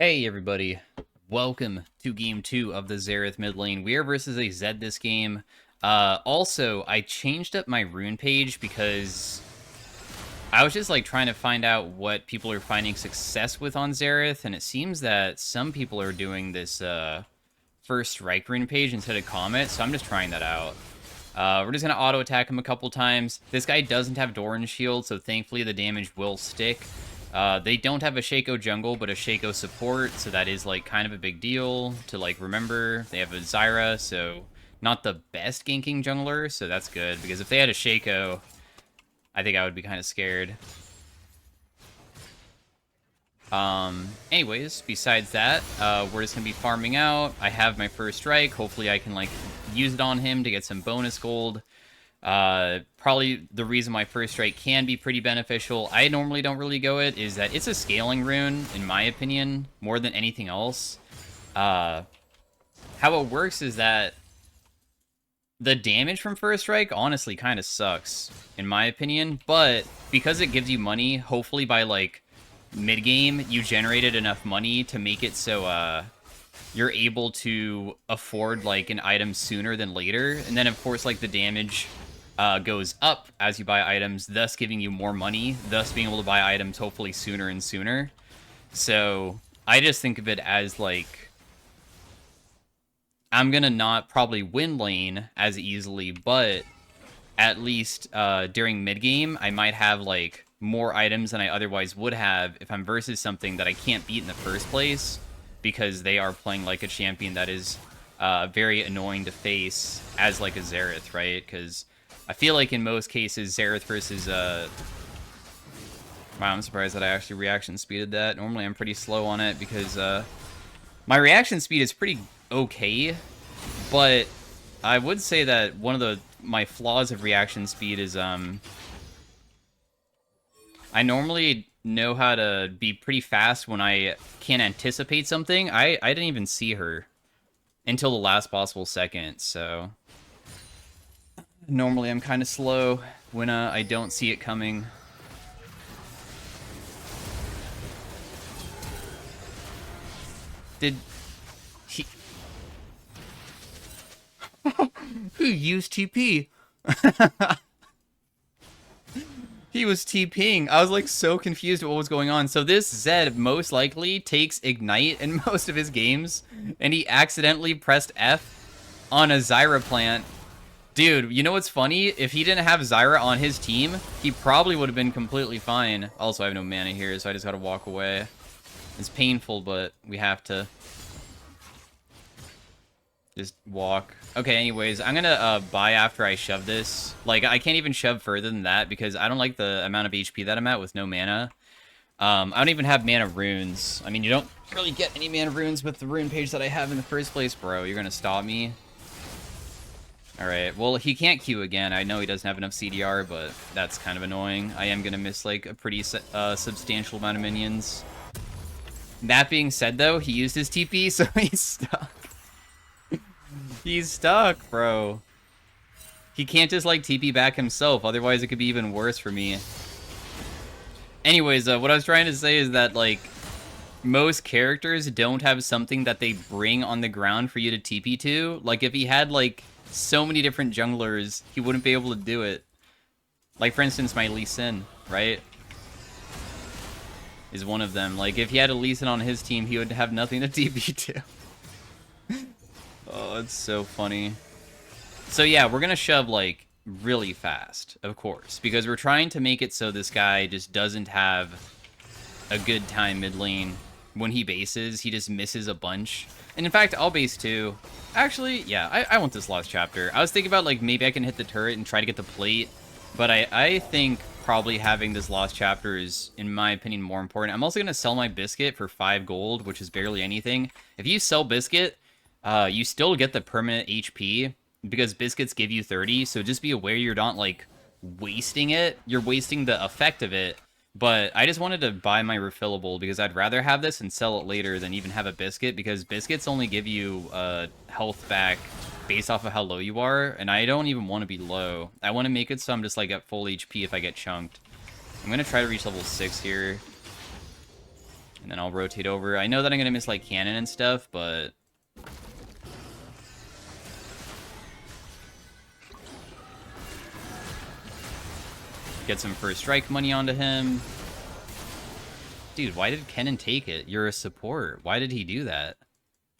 Hey everybody, welcome to game 2 of the XERATH mid lane. We are versus a Zed this game. Also, I changed up my rune page because I was just like trying to find out what people are finding success with on Xerath, and it seems that some people are doing this first strike rune page instead of Comet, so I'm just trying that out. We're just going to auto-attack him a couple times. This guy doesn't have Doran Shield, so thankfully the damage will stick. They don't have a Shaco jungle, but a Shaco support, so that is, like, kind of a big deal to, like, remember. They have a Zyra, so not the best ganking jungler, so that's good, because if they had a Shaco, I think I would be kind of scared. Anyways, besides that, we're just gonna be farming out. I have my first strike. Hopefully I can, like, use it on him to get some bonus gold. Probably the reason my first strike can be pretty beneficial, I normally don't really go it, is that it's a scaling rune, in my opinion, more than anything else. How it works is that the damage from first strike honestly kind of sucks, in my opinion, but because it gives you money, hopefully by, like, mid-game, you generated enough money to make it so, you're able to afford, like, an item sooner than later, and then, of course, like, the damage goes up as you buy items, thus giving you more money, thus being able to buy items hopefully sooner and sooner. So, I just think of it as, like, I'm gonna not probably win lane as easily, but at least during mid-game, I might have, like, more items than I otherwise would have if I'm versus something that I can't beat in the first place, because they are playing, like, a champion that is very annoying to face as, like, a Xerath, right? Because I feel like in most cases, Xerath versus... Wow, I'm surprised that I actually reaction speeded that. Normally I'm pretty slow on it because my reaction speed is pretty okay, but I would say that one of my flaws of reaction speed is I normally know how to be pretty fast when I can't anticipate something. I didn't even see her until the last possible second, so normally I'm kind of slow when I don't see it coming. Did he... Who used TP? He was TPing. I was, like, so confused at what was going on. So this Zed most likely takes Ignite in most of his games, and he accidentally pressed F on a Zyra plant. Dude, you know what's funny? If he didn't have Zyra on his team, he probably would have been completely fine. Also, I have no mana here, so I just gotta walk away. It's painful, but we have to just walk. Okay, anyways, I'm gonna buy after I shove this. Like, I can't even shove further than that because I don't like the amount of HP that I'm at with no mana. I don't even have mana runes. I mean, you don't really get any mana runes with the rune page that I have in the first place, bro. You're gonna stop me? Alright, well, he can't Q again. I know he doesn't have enough CDR, but that's kind of annoying. I am gonna miss, like, a pretty substantial amount of minions. That being said, though, he used his TP, so he's stuck. He's stuck, bro. He can't just, like, TP back himself, otherwise it could be even worse for me. Anyways, what I was trying to say is that, like, most characters don't have something that they bring on the ground for you to TP to. Like, if he had, like, so many different junglers, he wouldn't be able to do it. Like, for instance, my Lee Sin, right? Is one of them. Like, if he had a Lee Sin on his team, he would have nothing to TP to. Oh, it's so funny. So yeah, we're gonna shove, like, really fast, of course, because we're trying to make it so this guy just doesn't have a good time mid lane. When he bases, he just misses a bunch. And in fact, I'll base too. Actually, yeah, I want this last chapter. I was thinking about, like, maybe I can hit the turret and try to get the plate, but I think probably having this lost chapter is, in my opinion, more important. I'm also gonna sell my biscuit for 5 gold, which is barely anything. If you sell biscuit, you still get the permanent HP, because biscuits give you 30, so just be aware you're not, like, wasting it. You're wasting the effect of it, but I just wanted to buy my refillable, because I'd rather have this and sell it later than even have a biscuit, because biscuits only give you health back based off of how low you are, and I don't even want to be low. I want to make it so I'm just, like, at full HP if I get chunked. I'm going to try to reach level 6 here. And then I'll rotate over. I know that I'm going to miss, like, cannon and stuff, but... Get some first strike money onto him. Dude, why did Kennen take it? You're a support. Why did he do that?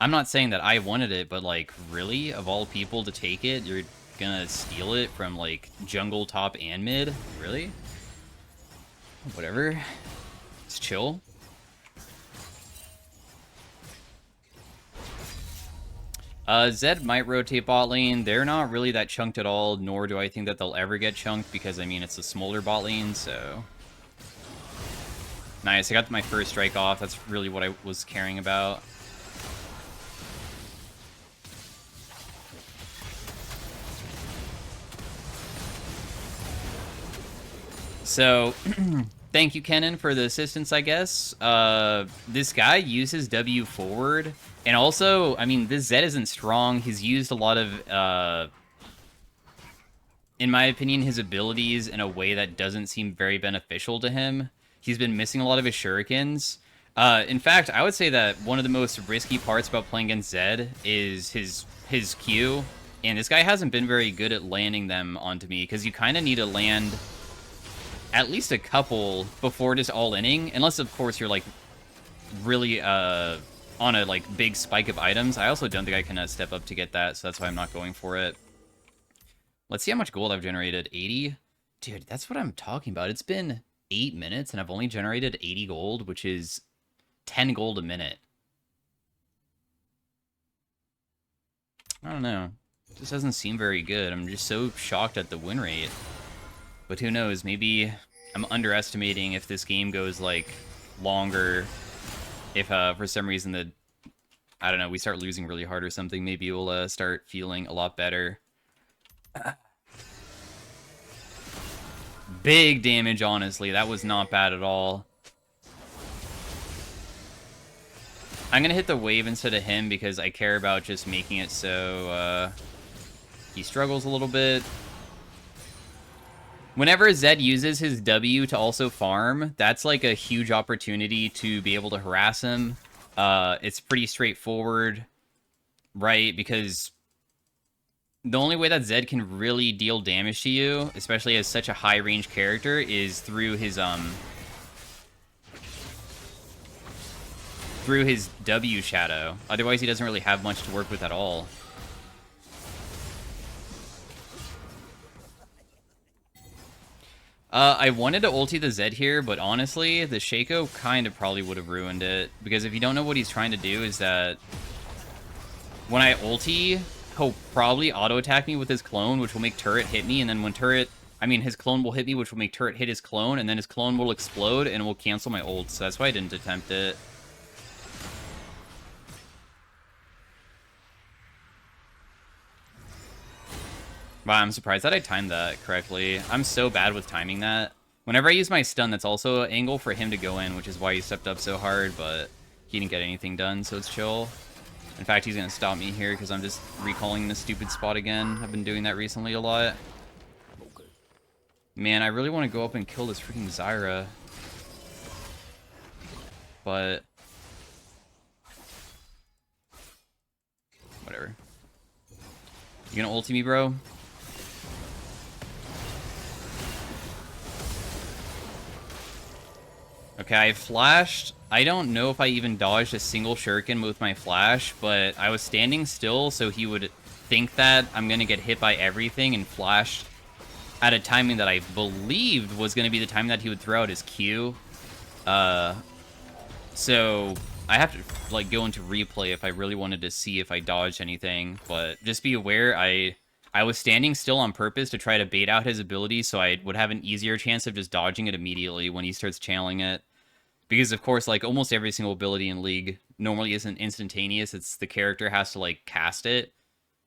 I'm not saying that I wanted it, but, like, really? Of all people to take it, you're gonna steal it from, like, jungle, top, and mid? Really? Whatever. It's chill. Zed might rotate bot lane. They're not really that chunked at all, nor do I think that they'll ever get chunked, because, I mean, it's a smolder bot lane, so... Nice, I got my first strike off. That's really what I was caring about. So, thank you, Kennen, for the assistance, I guess. This guy uses W forward. And also, I mean, this Zed isn't strong. He's used a lot of, in my opinion, his abilities in a way that doesn't seem very beneficial to him. He's been missing a lot of his shurikens. In fact, I would say that one of the most risky parts about playing against Zed is his Q. And this guy hasn't been very good at landing them onto me, because you kind of need to land at least a couple before just all-inning. Unless, of course, you're, like, really, on a, like, big spike of items. I also don't think I can step up to get that, so that's why I'm not going for it. Let's see how much gold I've generated. 80? Dude, that's what I'm talking about. It's been 8 minutes, and I've only generated 80 gold, which is 10 gold a minute. I don't know. It just doesn't seem very good. I'm just so shocked at the win rate. But who knows, maybe I'm underestimating if this game goes, like, longer. If, for some reason, I don't know, we start losing really hard or something, maybe we'll, start feeling a lot better. Big damage, honestly. That was not bad at all. I'm gonna hit the wave instead of him because I care about just making it so, he struggles a little bit. Whenever Zed uses his W to also farm, that's like a huge opportunity to be able to harass him. It's pretty straightforward, right? Because the only way that Zed can really deal damage to you, especially as such a high-range character, is through his W shadow. Otherwise, he doesn't really have much to work with at all. I wanted to ulti the Zed here, but honestly, the Shaco kind of probably would have ruined it. Because if you don't know what he's trying to do, is that when I ulti, he'll probably auto-attack me with his clone, which will make turret hit me, and then when his clone will hit me, which will make turret hit his clone, and then his clone will explode, and it will cancel my ult, so that's why I didn't attempt it. Wow, I'm surprised that I timed that correctly. I'm so bad with timing that. Whenever I use my stun, that's also an angle for him to go in, which is why he stepped up so hard, but he didn't get anything done, so it's chill. In fact, he's going to stop me here because I'm just recalling this stupid spot again. I've been doing that recently a lot. Man, I really want to go up and kill this freaking Zyra. But whatever. You gonna ulti me, bro? Okay, I flashed. I don't know if I even dodged a single shuriken with my flash, but I was standing still so he would think that I'm going to get hit by everything and flashed at a timing that I believed was going to be the time that he would throw out his Q. So I have to like go into replay if I really wanted to see if I dodged anything, but just be aware I was standing still on purpose to try to bait out his ability so I would have an easier chance of just dodging it immediately when he starts channeling it. Because, of course, like, almost every single ability in League normally isn't instantaneous. It's the character has to, like, cast it.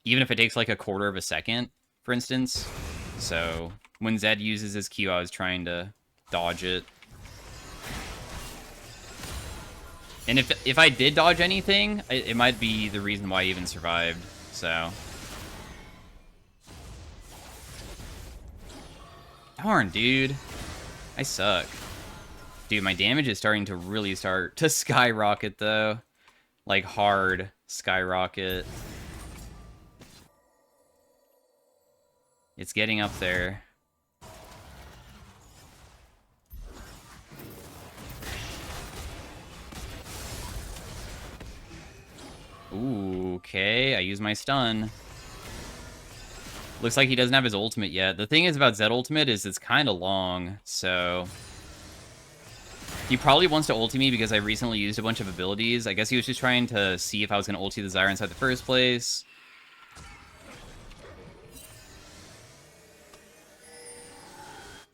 Even if it takes, like, a quarter of a second, for instance. So, when Zed uses his Q, I was trying to dodge it. And if I did dodge anything, it might be the reason why I even survived. So. Darn, dude. I suck. Dude, my damage is starting to really start to skyrocket, though. Like, hard skyrocket. It's getting up there. Ooh, okay. I use my stun. Looks like he doesn't have his ultimate yet. The thing is about Zed ultimate is it's kind of long, so... He probably wants to ulti me because I recently used a bunch of abilities. I guess he was just trying to see if I was going to ulti the Zyra inside the first place.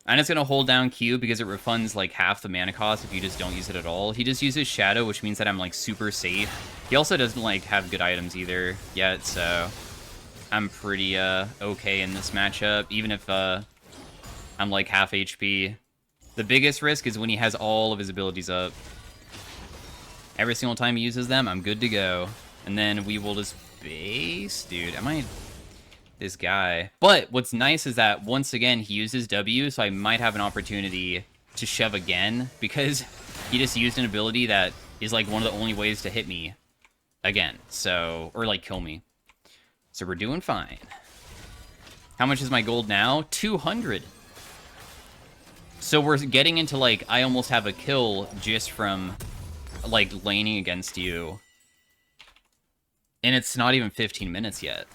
I'm just going to hold down Q because it refunds like half the mana cost if you just don't use it at all. He just uses Shadow, which means that I'm like super safe. He also doesn't like have good items either yet, so I'm pretty okay in this matchup, even if I'm like half HP. The biggest risk is when he has all of his abilities up. Every single time he uses them, I'm good to go. And then we will just base... Dude, am I... This guy. But what's nice is that, once again, he uses W, so I might have an opportunity to shove again, because he just used an ability that is, like, one of the only ways to hit me again. So... Or, like, kill me. So we're doing fine. How much is my gold now? 200. So we're getting into, like, I almost have a kill just from, like, laning against you. And it's not even 15 minutes yet.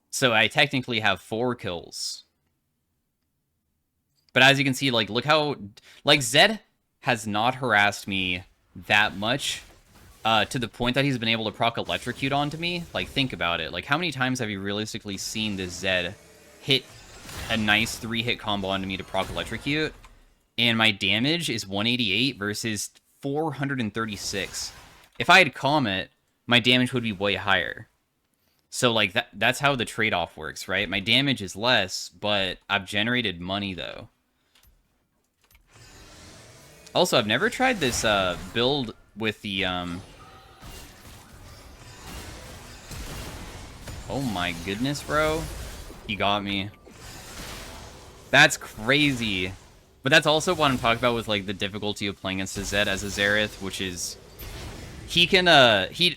So I technically have 4 kills. But as you can see, like, look how... Like, Zed has not harassed me that much to the point that he's been able to proc Electrocute onto me. Like, think about it. Like, how many times have you realistically seen this Zed hit a nice 3-hit combo onto me to proc Electrocute? And my damage is 188 versus 436. If I had Comet, my damage would be way higher. So, like, that's how the trade-off works, right? My damage is less, but I've generated money, though. Also, I've never tried this build with the... Oh my goodness, bro. He got me. That's crazy. But that's also what I'm talking about with, like, the difficulty of playing against a Zed as a Xerath, which is... He can,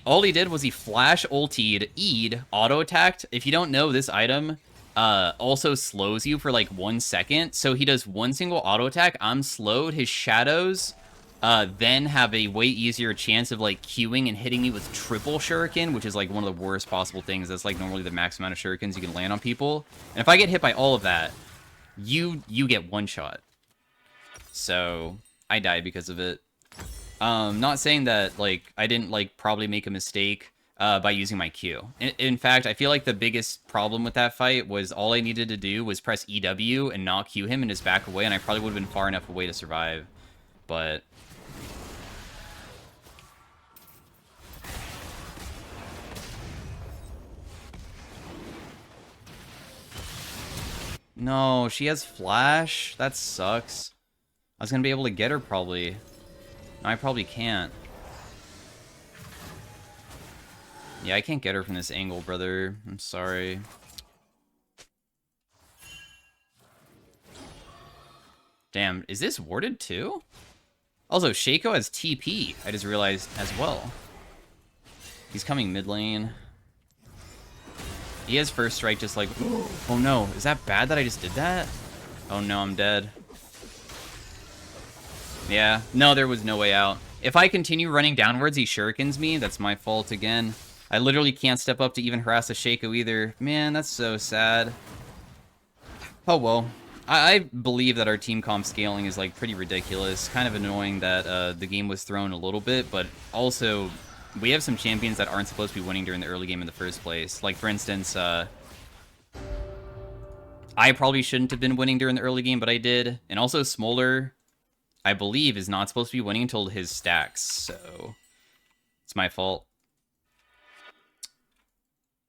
all he did was he flash ultied, E'd, auto-attacked. If you don't know, this item, also slows you for, like, 1 second. So he does one single auto-attack, I'm slowed, his shadows, then have a way easier chance of, like, queuing and hitting me with triple shuriken, which is, like, one of the worst possible things. That's, like, normally the max amount of shurikens you can land on people. And if I get hit by all of that, you get one shot. So, I died because of it. Not saying that, like, I didn't, like, probably make a mistake by using my Q. In fact, I feel like the biggest problem with that fight was all I needed to do was press EW and not Q him and just back away, and I probably would have been far enough away to survive. But... No, she has flash? That sucks. I was gonna be able to get her, probably. No, I probably can't. Yeah, I can't get her from this angle, brother. I'm sorry. Damn, is this warded too? Also, Shaco has TP, I just realized as well. He's coming mid lane. He has first strike just like... Oh no, is that bad that I just did that? Oh no, I'm dead. Yeah, no, there was no way out. If I continue running downwards, he shurikens me. That's my fault again. I literally can't step up to even harass a Shaco either. Man, that's so sad. Oh well. I believe that our team comp scaling is like pretty ridiculous. Kind of annoying that the game was thrown a little bit, but also we have some champions that aren't supposed to be winning during the early game in the first place. Like, for instance, I probably shouldn't have been winning during the early game, but I did. And also Smolder, I believe, is not supposed to be winning until his stacks, so it's my fault.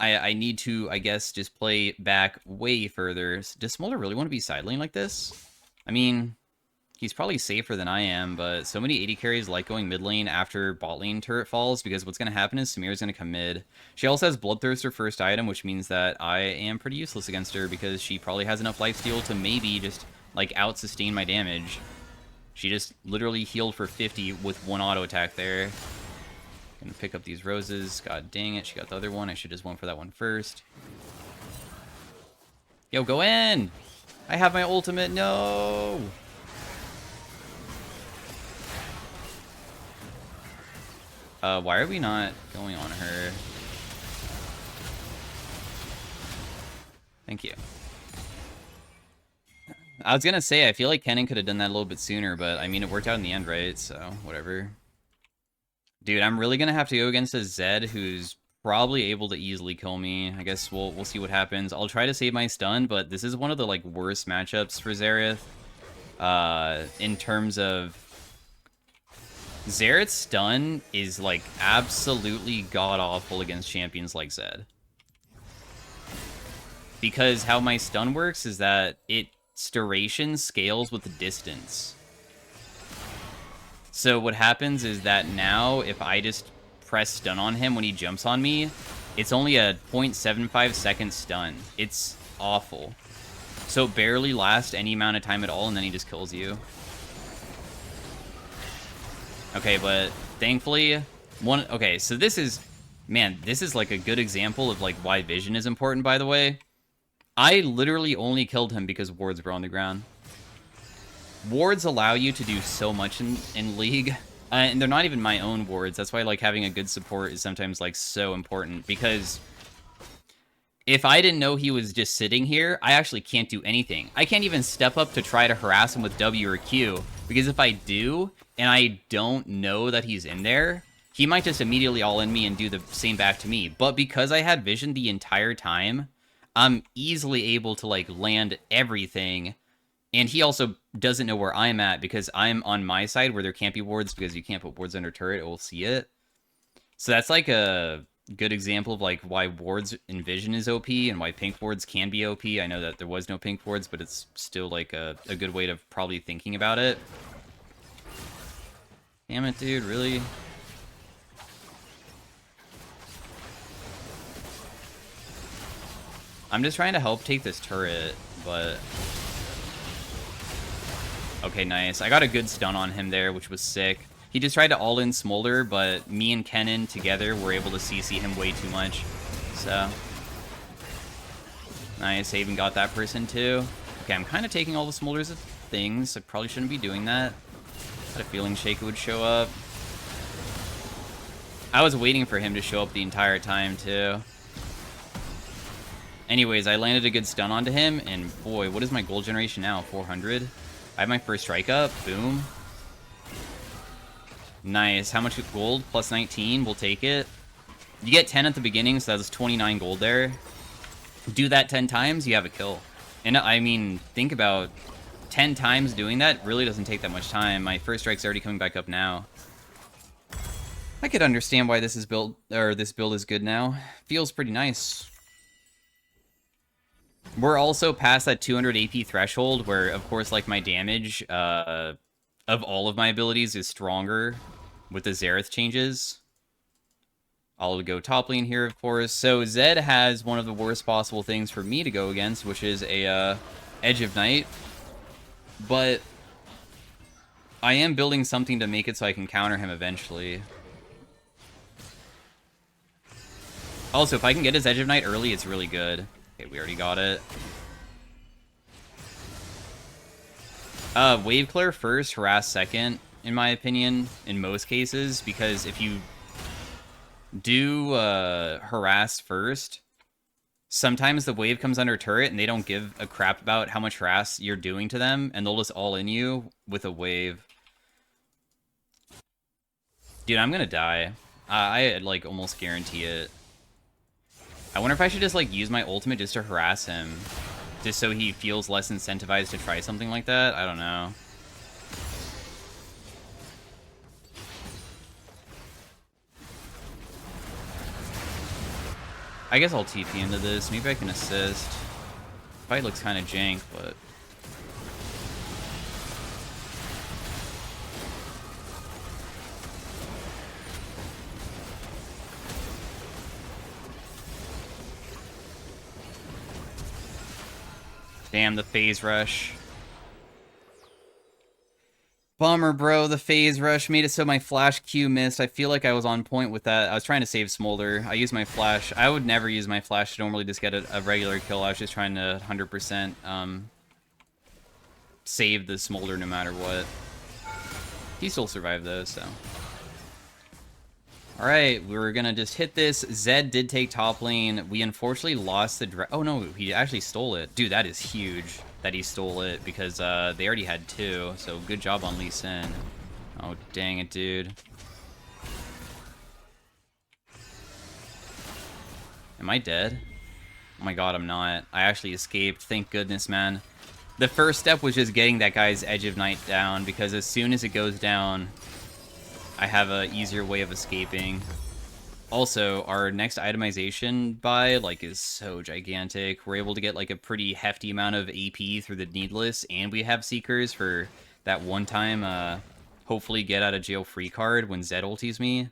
I need to, I guess, just play back way further. Does Smolder really want to be side lane like this? I mean, he's probably safer than I am, but so many AD carries like going mid lane after bot lane turret falls, because what's going to happen is Samir's going to come mid. She also has Bloodthirster first item, which means that I am pretty useless against her, because she probably has enough lifesteal to maybe just, like, out-sustain my damage. She just literally healed for 50 with one auto attack there. Gonna pick up these roses. God dang it, she got the other one. I should just went for that one first. Yo, go in! I have my ultimate, no! Why are we not going on her? Thank you. I was gonna say, I feel like Kennen could have done that a little bit sooner, but I mean, it worked out in the end, right? So, whatever. Dude, I'm really gonna have to go against a Zed who's probably able to easily kill me. I guess we'll see what happens. I'll try to save my stun, but this is one of the, like, worst matchups for XERATH. In terms of... Xerath's stun is, like, absolutely god-awful against champions like Zed. Because how my stun works is that its duration scales with the distance. So what happens is that now, if I just press stun on him when he jumps on me, it's only a 0.75 second stun. It's awful. So it barely lasts any amount of time at all, and then he just kills you. Okay, but thankfully, okay, so this is... Man, this is like a good example of like why vision is important, by the way. I literally only killed him because wards were on the ground. Wards allow you to do so much in League. And they're not even my own wards. That's why, like, having a good support is sometimes, like, so important. Because if I didn't know he was just sitting here, I actually can't do anything. I can't even step up to try to harass him with W or Q. Because if I do, and I don't know that he's in there, he might just immediately all-in me and do the same back to me. But because I had vision the entire time, I'm easily able to, like, land everything. And he also doesn't know where I'm at because I'm on my side where there can't be wards because you can't put wards under turret. It will see it. So that's like a good example of like why wards in vision is OP and why pink wards can be OP. I know that there was no pink wards, but it's still like a good way of probably thinking about it. Damn it, dude, really? I'm just trying to help take this turret, but... Okay, nice. I got a good stun on him there, which was sick. He just tried to all-in Smolder, but me and Kennen together were able to CC him way too much. So... Nice, I even got that person too. Okay, I'm kind of taking all the Smolders of things. I probably shouldn't be doing that. I had a feeling Shaco would show up. I was waiting for him to show up the entire time too. Anyways, I landed a good stun onto him, and boy, what is my gold generation now? 400? I have my first strike up. Boom. Nice. How much gold? Plus 19. We'll take it. You get 10 at the beginning, so that's 29 gold there. Do that 10 times, you have a kill. And I mean, think about 10 times doing that. Really doesn't take that much time. My first strike's already coming back up now. I could understand why this is built, or this build is good now. Feels pretty nice. We're also past that 200 AP threshold where, of course, like, my damage of all of my abilities is stronger with the XERATH changes. I'll go top lane here, of course. So Zed has one of the worst possible things for me to go against, which is a Edge of Night. But I am building something to make it so I can counter him eventually. Also, if I can get his Edge of Night early, it's really good. Okay, we already got it. Wave clear first, harass second, in my opinion, in most cases, because if you do harass first, sometimes the wave comes under turret and they don't give a crap about how much harass you're doing to them, and they'll just all in you with a wave. Dude, I'm gonna die. I like almost guarantee it. I wonder if I should just, like, use my ultimate just to harass him. Just so he feels less incentivized to try something like that? I don't know. I guess I'll TP into this. Maybe I can assist. Fight looks kind of jank, but... Damn, the phase rush. Bummer, bro. The phase rush made it so my flash Q missed. I feel like I was on point with that. I was trying to save Smolder. I used my flash. I would never use my flash to normally just get a regular kill. I was just trying to 100% save the Smolder no matter what. He still survived though, so. Alright, we're gonna just hit this. Zed did take top lane. We unfortunately lost the oh no, he actually stole it. Dude, that is huge that he stole it because they already had 2. So good job on Lee Sin. Oh, dang it, dude. Am I dead? Oh my god, I'm not. I actually escaped. Thank goodness, man. The first step was just getting that guy's Edge of Night down, because as soon as it goes down, I have an easier way of escaping. Also, our next itemization buy, like, is so gigantic. We're able to get, like, a pretty hefty amount of AP through the Needless, and we have Seekers for that one time, hopefully get out of jail free card when Zed ulties me.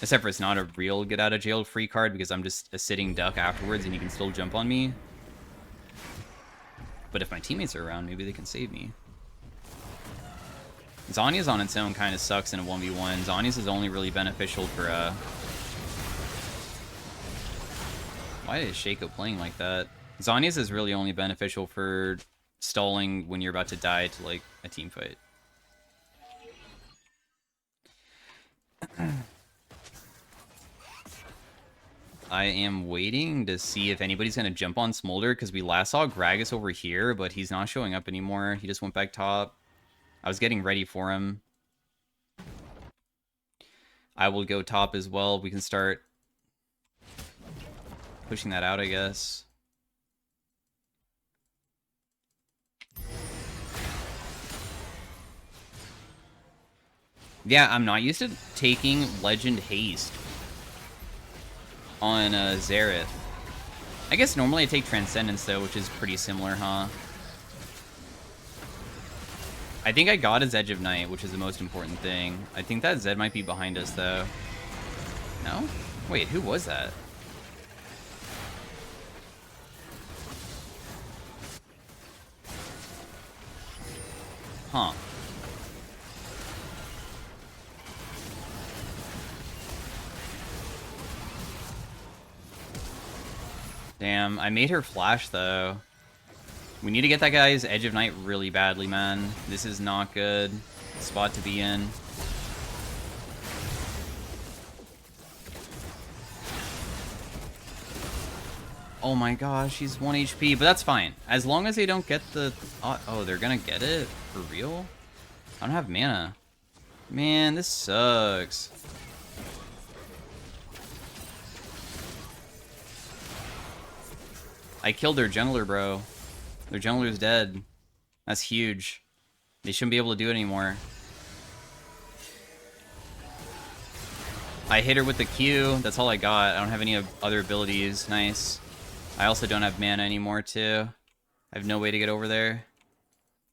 Except for it's not a real get out of jail free card, because I'm just a sitting duck afterwards and he can still jump on me. But if my teammates are around, maybe they can save me. Zhonya's on its own kind of sucks in a 1v1. Zhonya's is only really beneficial for, Why is Shaco playing like that? Zhonya's is really only beneficial for stalling when you're about to die to, like, a team fight. I am waiting to see if anybody's going to jump on Smolder, because we last saw Gragas over here, but he's not showing up anymore. He just went back top. I was getting ready for him. I will go top as well. We can start pushing that out, I guess. Yeah, I'm not used to taking Legend Haste on XERATH. I guess normally I take Transcendence, though, which is pretty similar, huh? I think I got his Edge of Night, which is the most important thing. I think that Zed might be behind us, though. No? Wait, who was that? Huh. Damn, I made her flash, though. We need to get that guy's Edge of Night really badly, man. This is not good spot to be in. Oh my gosh, he's 1 HP, but that's fine. As long as they don't get the... Oh, they're gonna get it? For real? I don't have mana. Man, this sucks. I killed their jungler, bro. Their jungler's dead. That's huge. They shouldn't be able to do it anymore. I hit her with the Q. That's all I got. I don't have any other abilities. Nice. I also don't have mana anymore, too. I have no way to get over there.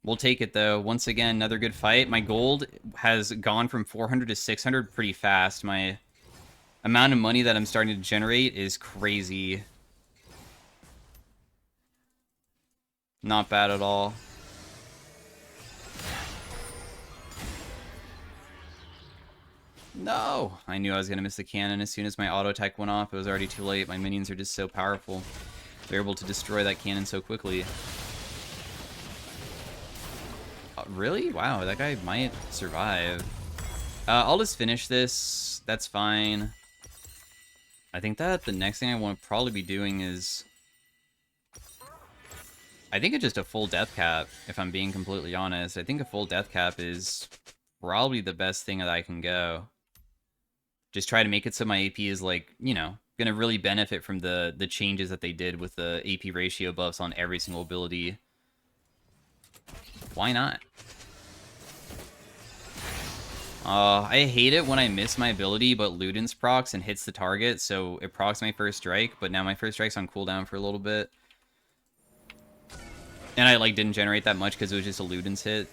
We'll take it, though. Once again, another good fight. My gold has gone from 400 to 600 pretty fast. My amount of money that I'm starting to generate is crazy. Not bad at all. No! I knew I was going to miss the cannon as soon as my auto attack went off. It was already too late. My minions are just so powerful. They're able to destroy that cannon so quickly. Really? Wow, that guy might survive. I'll just finish this. That's fine. I think that the next thing I want to probably be doing is... I think it's just a full death cap, if I'm being completely honest. I think a full death cap is probably the best thing that I can go. Just try to make it so my AP is, like, you know, gonna really benefit from the changes that they did with the AP ratio buffs on every single ability. Why not? I hate it when I miss my ability, but Luden's procs and hits the target, so it procs my first strike, but now my first strike's on cooldown for a little bit. And I, like, didn't generate that much because it was just a Luden's hit.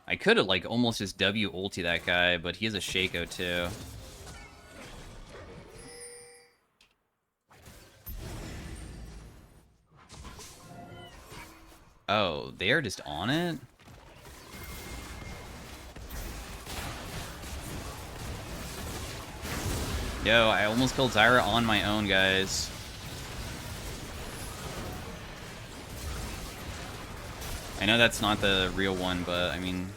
I could have, like, almost just W ulti that guy, but he has a Shaco, too. Oh, they are just on it? Yo, I almost killed Zyra on my own, guys. I know that's not the real one, but I mean...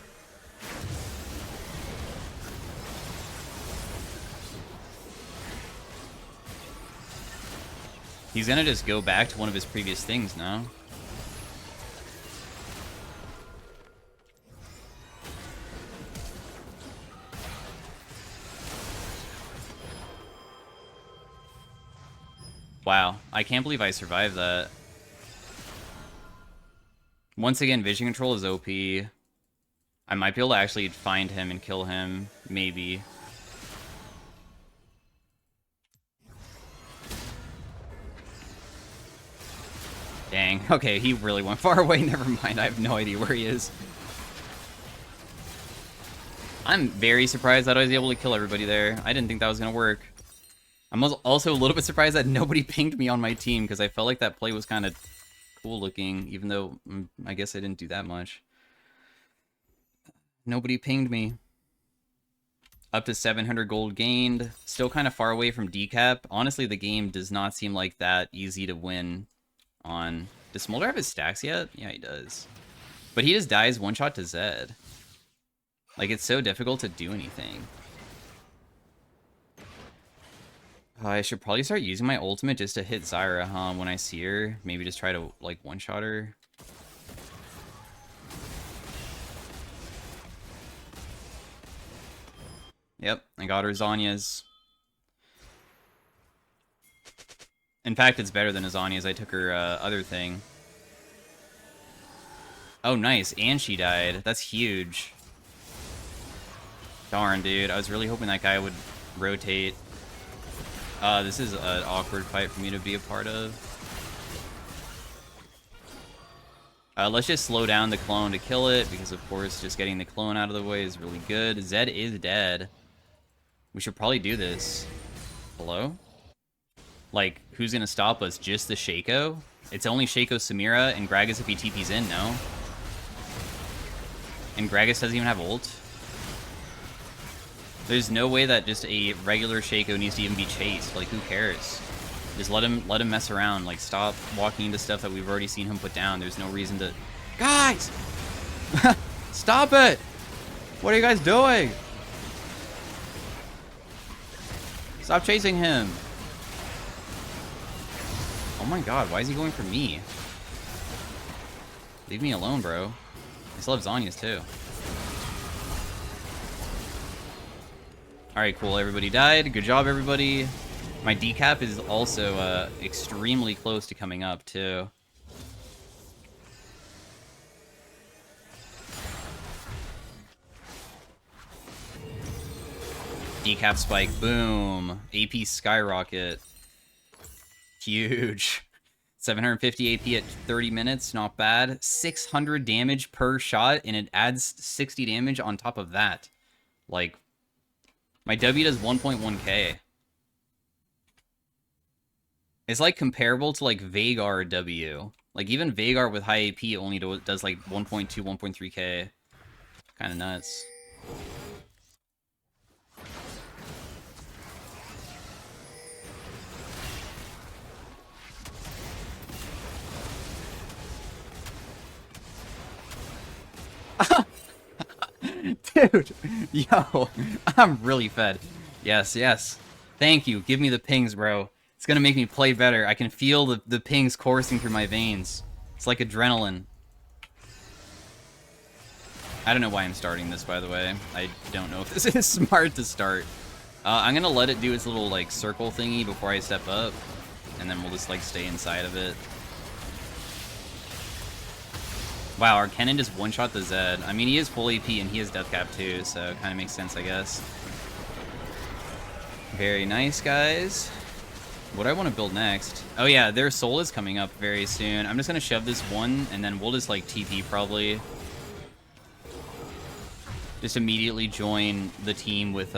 He's gonna just go back to one of his previous things now. Wow, I can't believe I survived that. Once again, vision control is OP. I might be able to actually find him and kill him, maybe. Dang, okay, he really went far away, never mind, I have no idea where he is. I'm very surprised that I was able to kill everybody there. I didn't think that was gonna work. I'm also a little bit surprised that nobody pinged me on my team, because I felt like that play was kind of cool looking, even though I guess I didn't do that much. Nobody pinged me. Up to 700 gold gained. Still kind of far away from decap. Honestly, the game does not seem like that easy to win on... Does Smolder have his stacks yet? Yeah, he does. But he just dies one shot to Zed. Like, it's so difficult to do anything. I should probably start using my ultimate just to hit Zyra, huh? When I see her. Maybe just try to, like, one-shot her. Yep, I got her Zanya's. In fact, it's better than Azania's. I took her other thing. Oh, nice. And she died. That's huge. Darn, dude. I was really hoping that guy would rotate. This is an awkward fight for me to be a part of. Let's just slow down the clone to kill it, because of course just getting the clone out of the way is really good. Zed is dead. We should probably do this. Hello? Like, who's gonna stop us? Just the Shaco? It's only Shaco, Samira, and Gragas if he TP's in, no? And Gragas doesn't even have ult? There's no way that just a regular Shaco needs to even be chased. Like, who cares? Just let him mess around. Like, stop walking into stuff that we've already seen him put down. There's no reason to... Guys! Stop it! What are you guys doing? Stop chasing him. Oh my god, why is he going for me? Leave me alone, bro. I still have Zanya's too. Alright, cool. Everybody died. Good job, everybody. My decap is also extremely close to coming up, too. Decap spike. Boom. AP skyrocket. Huge. 750 AP at 30 minutes. Not bad. 600 damage per shot, and it adds 60 damage on top of that. Like, my W does 1.1k. It's like comparable to like Veigar W. Like even Veigar with high AP only does like 1.2, 1.3k. Kind of nuts. Dude, yo, I'm really fed. Yes, yes. Thank you. Give me the pings, bro. It's gonna make me play better. I can feel the pings coursing through my veins. It's like adrenaline. I don't know why I'm starting this, by the way. I don't know if this is smart to start. I'm gonna let it do its little, like, circle thingy before I step up. And then we'll just, like, stay inside of it. Wow, our Kennen just one-shot the Zed. I mean, he is full AP and he has death cap too, so it kind of makes sense, I guess. Very nice, guys. What do I want to build next? Oh yeah, their soul is coming up very soon. I'm just going to shove this one, and then we'll just, like, TP probably. Just immediately join the team with,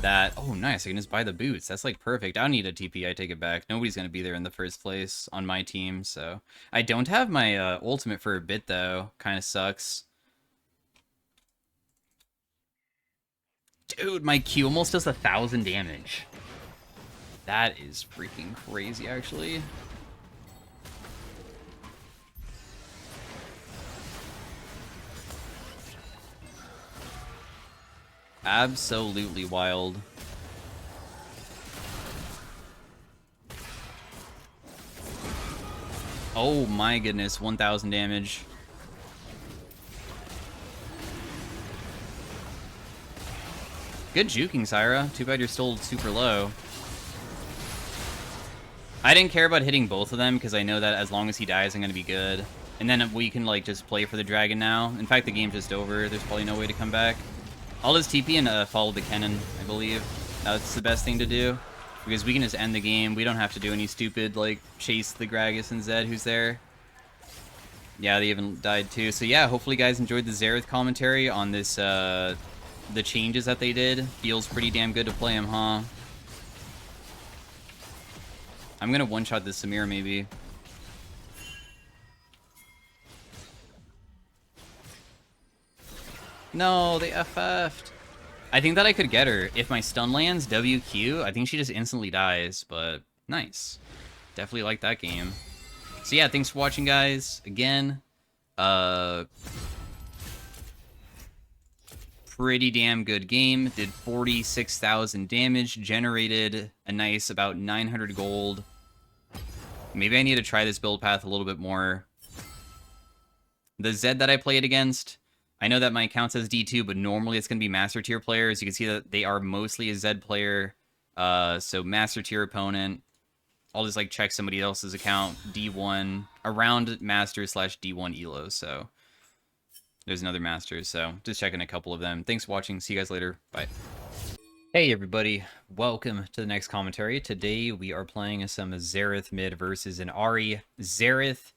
that. Oh, nice. I can just buy the boots. That's like perfect. I don't need a TP. I take it back. Nobody's going to be there in the first place on my team. So I don't have my ultimate for a bit, though. Kind of sucks. Dude, my Q almost does 1,000 damage. That is freaking crazy, actually. Absolutely wild. Oh my goodness, 1,000 damage. Good juking, Syra. Too bad you're still super low. I didn't care about hitting both of them because I know that as long as he dies, I'm going to be good. And then we can, like, just play for the dragon now. In fact, the game's just over. There's probably no way to come back. I'll just TP and follow the cannon, I believe. That's the best thing to do. Because we can just end the game. We don't have to do any stupid, like, chase the Gragas and Zed who's there. Yeah, they even died too. So yeah, hopefully you guys enjoyed the XERATH commentary on this, the changes that they did. Feels pretty damn good to play him, huh? I'm gonna one-shot this Samir, maybe. No, they FF'd. I think that I could get her. If my stun lands WQ, I think she just instantly dies, but nice. Definitely like that game. So yeah, thanks for watching, guys. Again, pretty damn good game. Did 46,000 damage, generated a nice about 900 gold. Maybe I need to try this build path a little bit more. The Zed that I played against, I know that my account says D2, but normally it's going to be Master Tier players. You can see that they are mostly a Zed player. So Master Tier opponent. I'll just like check somebody else's account, D1, around Master / D1 Elo. So there's another Master. So just checking a couple of them. Thanks for watching. See you guys later. Bye. Hey everybody, welcome to the next commentary. Today we are playing some XERATH mid versus an Ahri. XERATH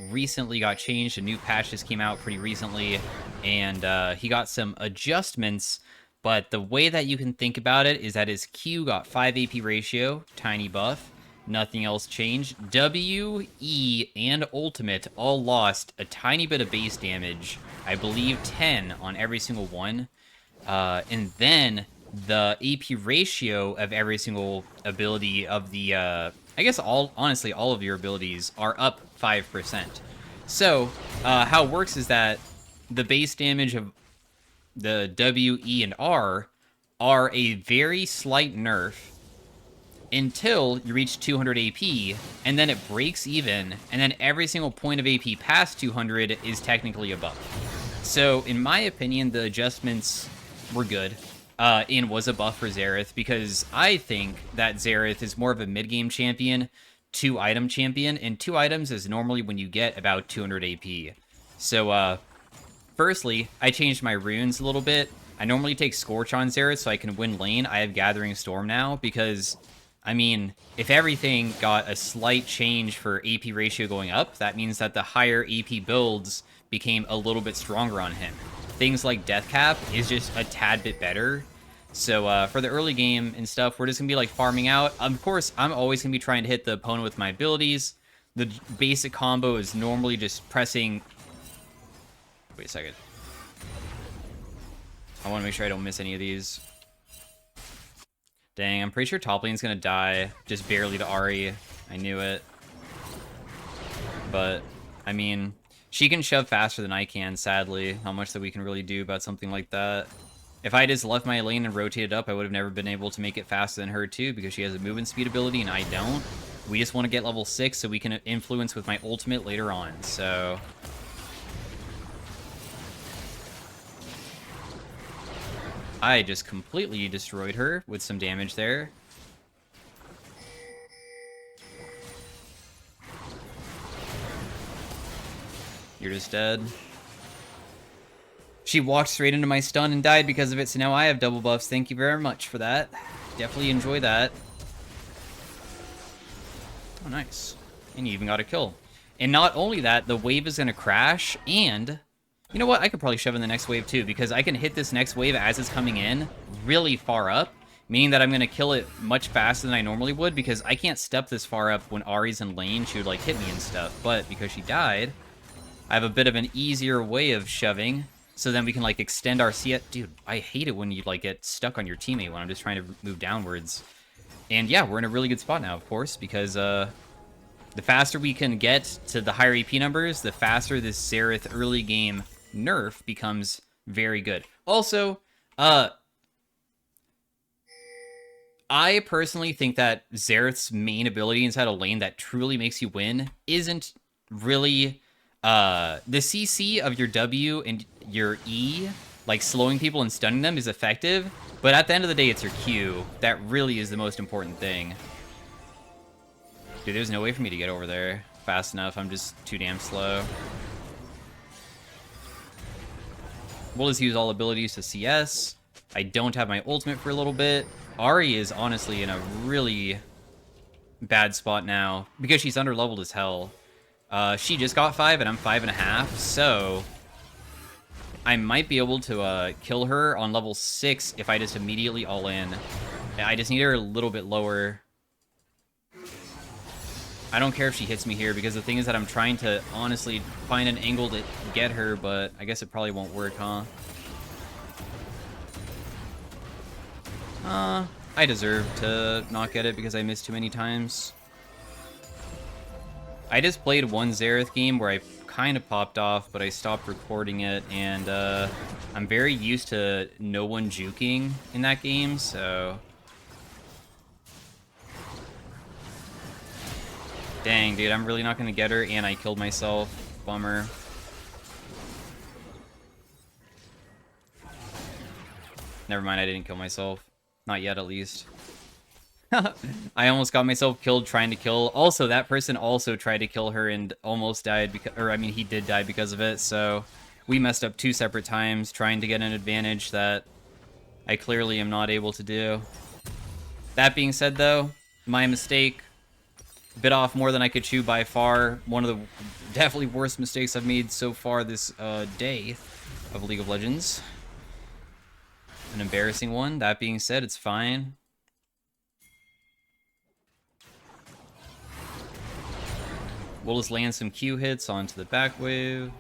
recently got changed. A new patch just came out pretty recently, and he got some adjustments, but the way that you can think about it is that his Q got 5 AP ratio, tiny buff, nothing else changed. W, E, and ultimate all lost a tiny bit of base damage, I believe 10 on every single one. And then the AP ratio of every single ability of the, I guess honestly, all of your abilities are up 5%. So, how it works is that the base damage of the W, E, and R are a very slight nerf until you reach 200 AP, and then it breaks even, and then every single point of AP past 200 is technically a buff. So, in my opinion, the adjustments were good, and was a buff for XERATH, because I think that XERATH is more of a mid-game champion, 2-item champion, and 2 items is normally when you get about 200 AP. So, firstly, I changed my runes a little bit. I normally take Scorch on XERATH so I can win lane. I have Gathering Storm now, because, I mean, if everything got a slight change for AP ratio going up, that means that the higher AP builds became a little bit stronger on him. Things like Death Cap is just a tad bit better. So for the early game and stuff, we're just going to be like farming out. Of course, I'm always going to be trying to hit the opponent with my abilities. The basic combo is normally just pressing... Wait a second. I want to make sure I don't miss any of these. Dang, I'm pretty sure top lane's going to die just barely to Ahri. I knew it. But, I mean... She can shove faster than I can, sadly. Not much that we can really do about something like that. If I just left my lane and rotated up, I would have never been able to make it faster than her too, because she has a movement speed ability and I don't. We just want to get level 6 so we can influence with my ultimate later on, so... I just completely destroyed her with some damage there. You're just dead. She walked straight into my stun and died because of it, so now I have double buffs. Thank you very much for that. Definitely enjoy that. Oh, nice. And you even got a kill. And not only that, the wave is going to crash, and You know what? I could probably shove in the next wave too, because I can hit this next wave as it's coming in really far up, meaning that I'm going to kill it much faster than I normally would, because I can't step this far up when Ari's in lane. She would, like, hit me and stuff, but because she died, I have a bit of an easier way of shoving, so then we can, like, extend our CS. Dude, I hate it when you, like, get stuck on your teammate when I'm just trying to move downwards. And yeah, we're in a really good spot now, of course, because, the faster we can get to the higher AP numbers, the faster this Xerath early game nerf becomes very good. Also, I personally think that Xerath's main ability inside a lane that truly makes you win isn't really the CC of your W and your E, like slowing people and stunning them, is effective, but at the end of the day, it's your Q that really is the most important thing. Dude, there's no way for me to get over there fast enough. I'm just too damn slow. We'll just use all abilities to CS. I don't have my ultimate for a little bit. Ari is honestly in a really bad spot now because she's under-leveled as hell. She just got 5 and I'm 5.5, so I might be able to kill her on level 6 if I just immediately all in. I just need her a little bit lower. I don't care if she hits me here, because the thing is that I'm trying to honestly find an angle to get her, but I guess it probably won't work, huh? I deserve to not get it because I missed too many times. I just played one Xerath game where I kind of popped off, but I stopped recording it, and I'm very used to no one juking in that game, so... Dang, dude, I'm really not gonna get her, and I killed myself. Bummer. Never mind, I didn't kill myself. Not yet, at least. I almost got myself killed trying to kill. Also, that person also tried to kill her and almost died because, or I mean, he did die because of it, so we messed up 2 separate times trying to get an advantage that I clearly am not able to do. That being said, though, my mistake. Bit off more than I could chew by far. One of the definitely worst mistakes I've made so far this day of League of Legends. An embarrassing one. That being said, it's fine. We'll just land some Q hits onto the back wave.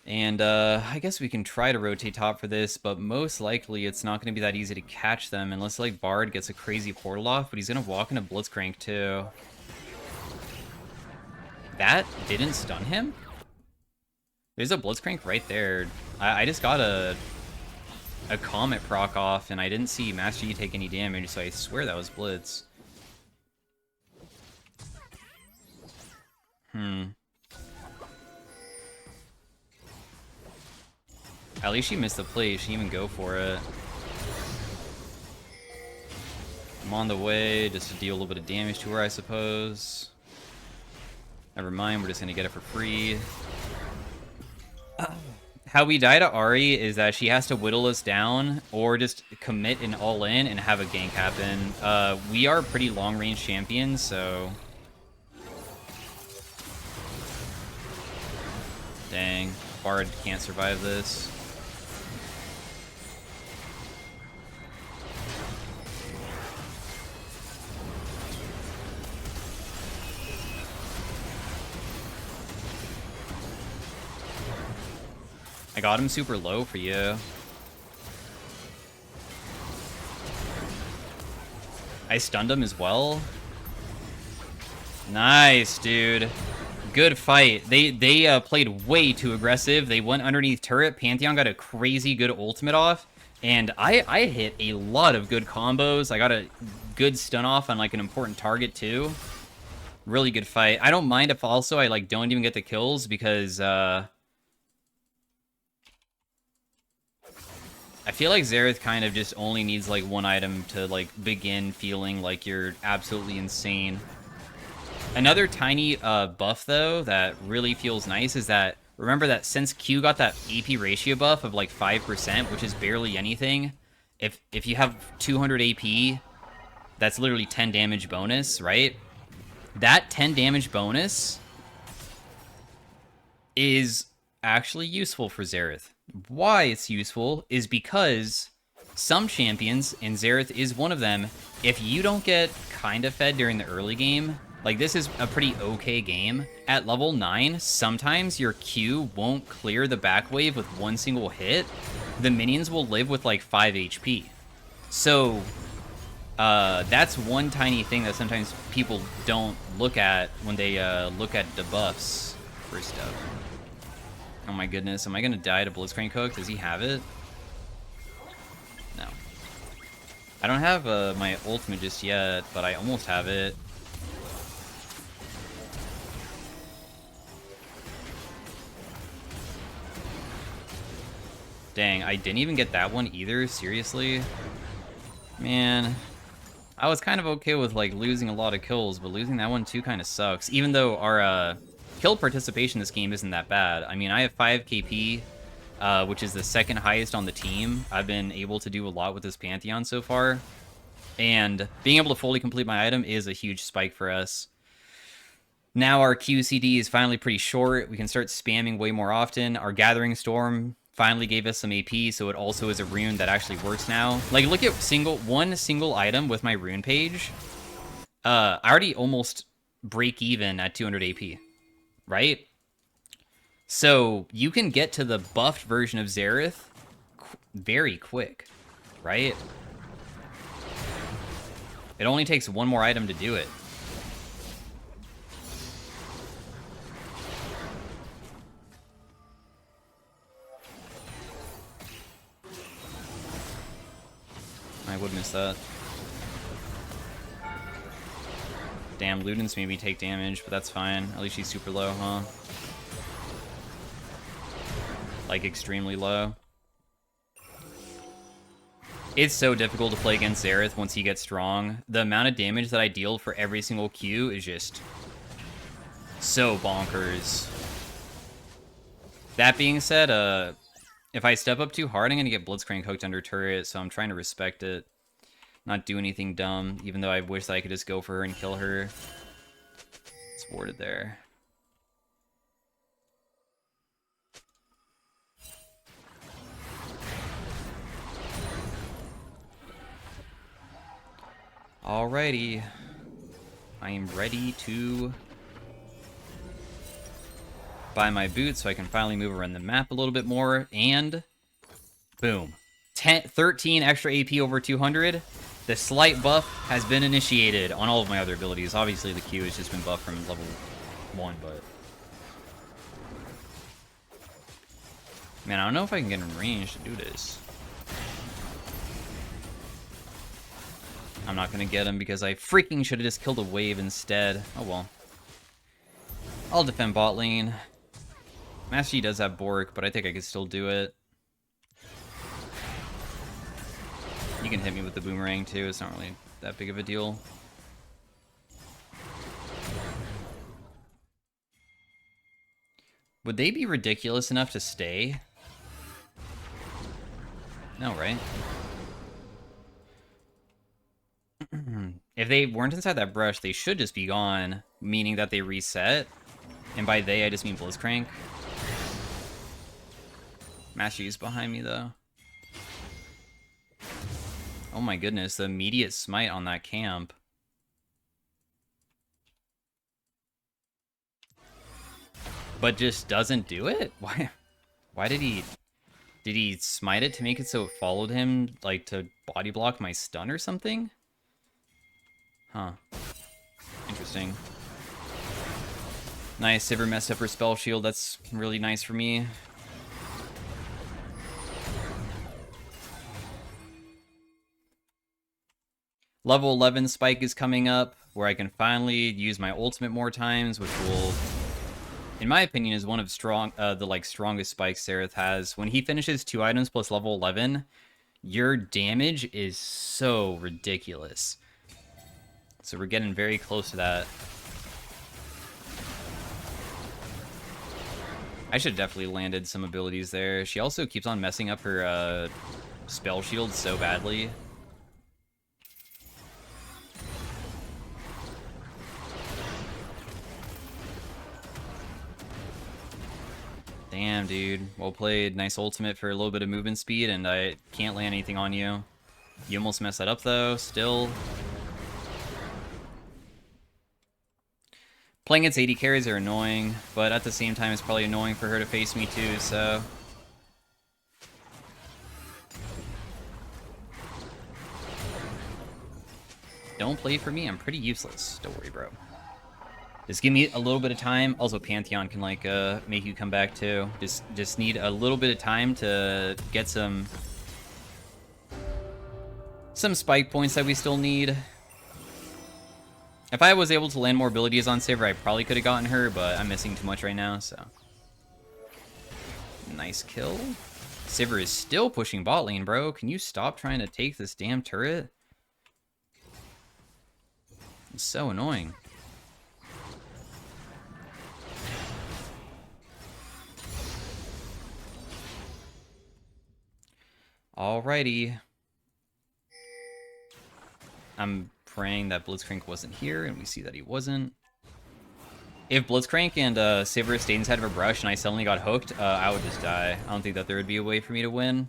And I guess we can try to rotate top for this, but most likely it's not going to be that easy to catch them unless, like, Bard gets a crazy portal off, but he's going to walk into Blitzcrank too. That didn't stun him? There's a Blitzcrank right there. I just got a Comet proc off, and I didn't see Master Yi take any damage, so I swear that was Blitz. At least she missed the play. She didn't even go for it. I'm on the way just to deal a little bit of damage to her, I suppose. Never mind, we're just going to get it for free. How we die to Ari is that she has to whittle us down or just commit an all-in and have a gank happen. We are pretty long-range champions, so... Dang, Bard can't survive this. I got him super low for you. I stunned him as well. Nice, dude. Good fight. They played way too aggressive. They went underneath turret. Pantheon got a crazy good ultimate off. And I hit a lot of good combos. I got a good stun off on, like, an important target too. Really good fight. I don't mind if also I, like, don't even get the kills because I feel like Xerath kind of just only needs, like, one item to, like, begin feeling like you're absolutely insane. Another tiny buff, though, that really feels nice is that, remember that since Q got that AP ratio buff of, like, 5%, which is barely anything, if you have 200 AP, that's literally 10 damage bonus, right? that 10 damage bonus is actually useful for Xerath. Why it's useful is because some champions, and Xerath is one of them, if you don't get kinda fed during the early game, like this is a pretty okay game, at level 9, sometimes your Q won't clear the back wave with one single hit. The minions will live with like 5 HP. So that's one tiny thing that sometimes people don't look at when they look at debuffs for stuff. Oh my goodness, am I gonna die to Blitzcrank Hook? Does he have it? No. I don't have my ultimate just yet, but I almost have it. Dang, I didn't even get that one either, seriously? Man, I was kind of okay with like losing a lot of kills, but losing that one too kind of sucks. Even though our kill participation in this game isn't that bad. I mean, I have 5 KP, which is the second highest on the team. I've been able to do a lot with this Pantheon so far. And being able to fully complete my item is a huge spike for us. Now our QCD is finally pretty short. We can start spamming way more often. Our Gathering Storm finally gave us some AP, so it also is a rune that actually works now. Like, look at one single item with my rune page. I already almost break even at 200 AP. Right? So you can get to the buffed version of Xerath very quick, right? It only takes one more item to do it. I would miss that. Damn, Ludens made me take damage, but that's fine. At least she's super low, huh? Like, extremely low. It's so difficult to play against Xerath once he gets strong. The amount of damage that I deal for every single Q is just so bonkers. That being said, if I step up too hard, I'm going to get Blitzcrank hooked under turret, so I'm trying to respect it. Not do anything dumb, even though I wish that I could just go for her and kill her. It's warded there. Alrighty. I am ready to buy my boots so I can finally move around the map a little bit more, and boom. 13 extra AP over 200. The slight buff has been initiated on all of my other abilities. Obviously, the Q has just been buffed from level 1, but... Man, I don't know if I can get in range to do this. I'm not going to get him because I freaking should have just killed a wave instead. Oh well. I'll defend bot lane. Master Yi does have Bork, but I think I could still do it. You can hit me with the boomerang too, it's not really that big of a deal. Would they be ridiculous enough to stay? No, right? If they weren't inside that brush, they should just be gone, meaning that they reset. And by they, I just mean Blitzcrank. Master Yi's behind me, though. Oh my goodness, the immediate smite on that camp. But just doesn't do it? Why did he... Did he smite it to make it so it followed him, like, to body block my stun or something? Huh. Interesting. Nice, Sivir messed up her spell shield. That's really nice for me. Level 11 spike is coming up, where I can finally use my ultimate more times, which will, in my opinion, is one of the strongest spikes Xerath has. When he finishes 2 items plus level 11, your damage is so ridiculous. So we're getting very close to that. I should have definitely landed some abilities there. She also keeps on messing up her spell shield so badly. Damn, dude. Well played. Nice ultimate for a little bit of movement speed, and I can't land anything on you. You almost messed that up, though. Still. Playing against 80 carries are annoying, but at the same time, it's probably annoying for her to face me, too, so... Don't play for me. I'm pretty useless. Don't worry, bro. Just give me a little bit of time. Also, Pantheon can, like, make you come back, too. Just need a little bit of time to get some spike points that we still need. If I was able to land more abilities on Sivir, I probably could have gotten her, but I'm missing too much right now, so. Nice kill. Sivir is still pushing bot lane, bro. Can you stop trying to take this damn turret? It's so annoying. Alrighty. I'm praying that Blitzcrank wasn't here, and we see that he wasn't. If Blitzcrank and Sivir stayed inside of a brush and I suddenly got hooked, I would just die. I don't think that there would be a way for me to win.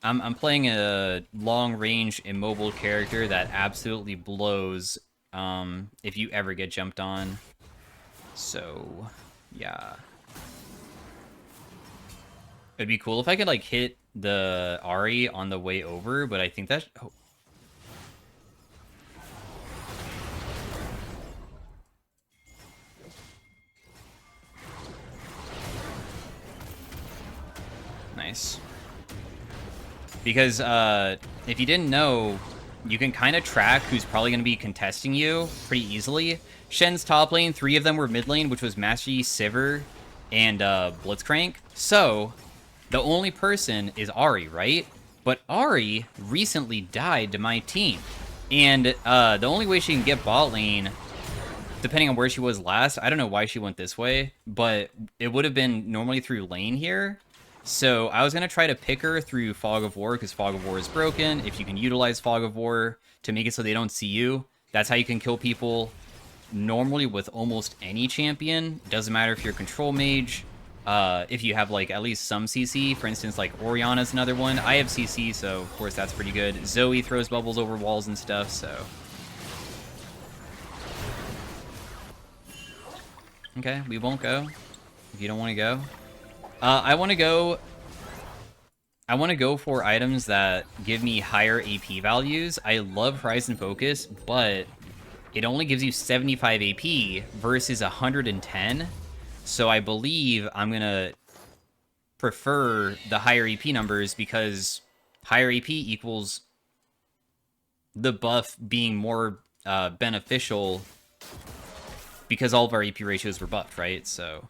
I'm playing a long-range immobile character that absolutely blows if you ever get jumped on. So, yeah. It'd be cool if I could, like, hit the Ahri on the way over, but I think that... Oh. Nice. Because, if you didn't know, you can kind of track who's probably going to be contesting you pretty easily. Shen's top lane, 3 of them were mid lane, which was Master Yi, Sivir, and Blitzcrank. So, the only person is Ahri, right? But Ahri recently died to my team. And the only way she can get bot lane, depending on where she was last, I don't know why she went this way, but it would have been normally through lane here. So I was going to try to pick her through Fog of War, because Fog of War is broken. If you can utilize Fog of War to make it so they don't see you, that's how you can kill people normally with almost any champion. It doesn't matter if you're a control mage, if you have like at least some CC. For instance, like Orianna's another one. I have CC, so of course that's pretty good. Zoe throws bubbles over walls and stuff, so... Okay, we won't go if you don't want to go. I want to go for items that give me higher AP values. I love Horizon Focus, but it only gives you 75 AP versus 110. So I believe I'm going to prefer the higher AP numbers, because higher AP equals the buff being more beneficial, because all of our AP ratios were buffed, right? So...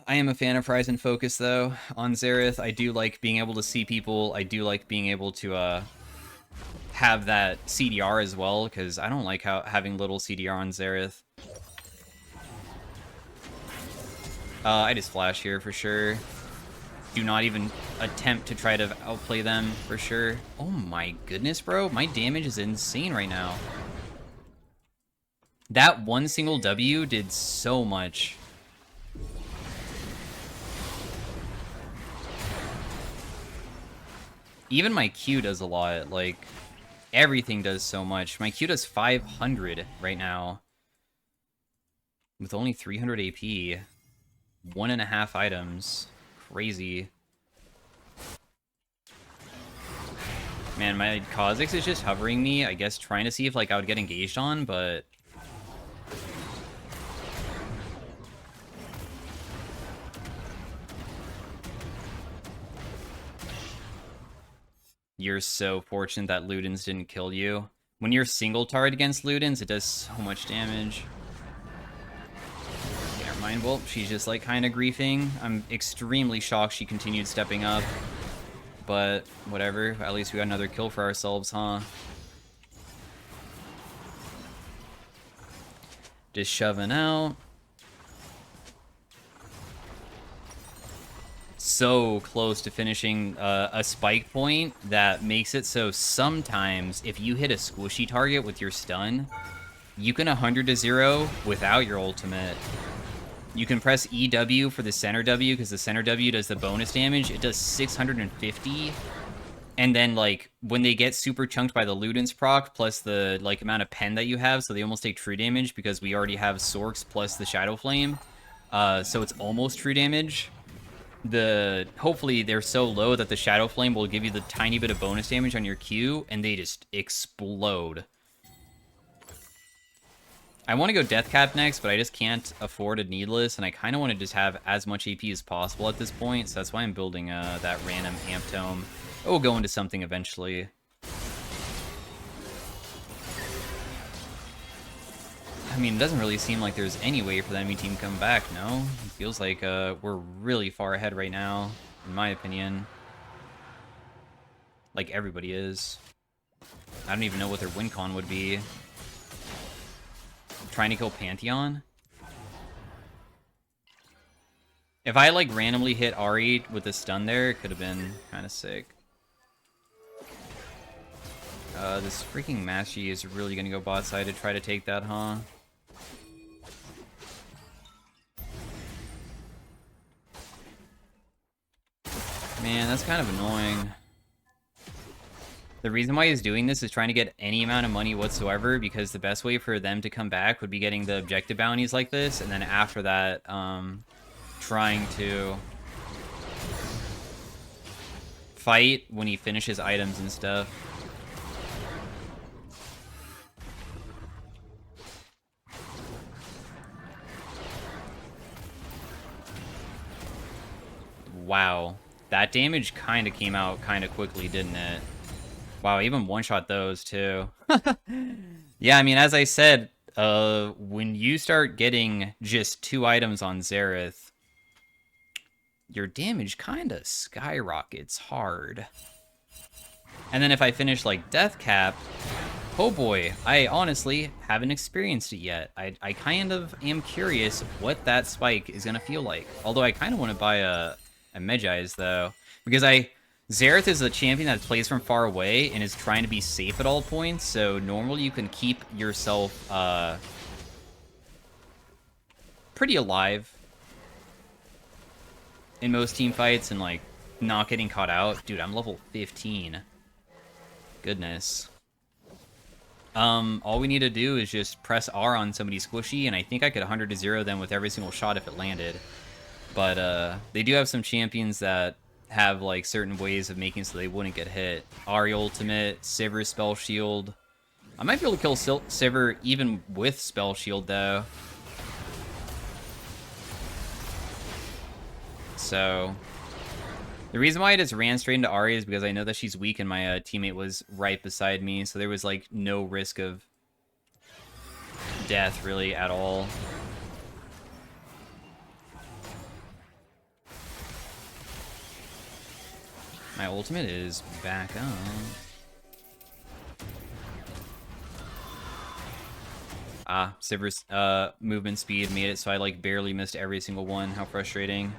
I am a fan of Horizon Focus, though, on Xerath. I do like being able to see people. I do like being able to have that CDR as well, because I don't like having little CDR on Xerath. I just flash here for sure. Do not even attempt to try to outplay them for sure. Oh my goodness, bro. My damage is insane right now. That one single W did so much. Even my Q does a lot, like, everything does so much. My Q does 500 right now. With only 300 AP. 1.5 items. Crazy. Man, my Kha'Zix is just hovering me, I guess trying to see if, like, I would get engaged on, but... You're so fortunate that Ludens didn't kill you. When you're single target against Ludens, it does so much damage. Never mind, well, she's just like kind of griefing. I'm extremely shocked she continued stepping up. But whatever, at least we got another kill for ourselves, huh? Just shoving out. So close to finishing a spike point that makes it so sometimes if you hit a squishy target with your stun, you can 100 to 0 without your ultimate. You can press EW for the center W, because the center W does the bonus damage. It does 650. And then, like, when they get super chunked by the Ludens proc, plus the, like, amount of pen that you have, so they almost take true damage, because we already have Sorks plus the Shadow Flame. So it's almost true damage. Hopefully they're so low that the Shadow Flame will give you the tiny bit of bonus damage on your Q, and they just explode. I want to go Death Cap next, but I just can't afford a Needless, and I kind of want to just have as much AP as possible at this point, so that's why I'm building that random Amp Tome. It will go into something eventually. I mean, it doesn't really seem like there's any way for the enemy team to come back, no? It feels like we're really far ahead right now, in my opinion. Like everybody is. I don't even know what their win con would be. Trying to kill Pantheon? If I, like, randomly hit Ari with a stun there, it could have been kind of sick. This freaking Mashi is really gonna go bot side to try to take that, huh? Man, that's kind of annoying. The reason why he's doing this is trying to get any amount of money whatsoever, because the best way for them to come back would be getting the objective bounties like this, and then after that, trying to fight when he finishes items and stuff. Wow. That damage kind of came out kind of quickly, didn't it? Wow, even one-shot those, too. Yeah, I mean, as I said, when you start getting just 2 items on XERATH, your damage kind of skyrockets hard. And then if I finish, like, Death Cap, oh boy, I honestly haven't experienced it yet. I kind of am curious what that spike is going to feel like. Although I kind of want to buy a Medjai's, though, because XERATH is a champion that plays from far away and is trying to be safe at all points, so normally you can keep yourself pretty alive in most team fights and, like, not getting caught out. Dude, I'm level 15. Goodness. All we need to do is just press R on somebody squishy, and I think I could 100-0 them with every single shot if it landed. But they do have some champions that have, like, certain ways of making so they wouldn't get hit. Ahri ultimate, Sivir spell shield. I might be able to kill Sivir even with spell shield, though. So the reason why I just ran straight into Ahri is because I know that she's weak and my teammate was right beside me, so there was, like, no risk of death, really, at all. My ultimate is back on. Sivir's movement speed made it so I, like, barely missed every single one. How frustrating.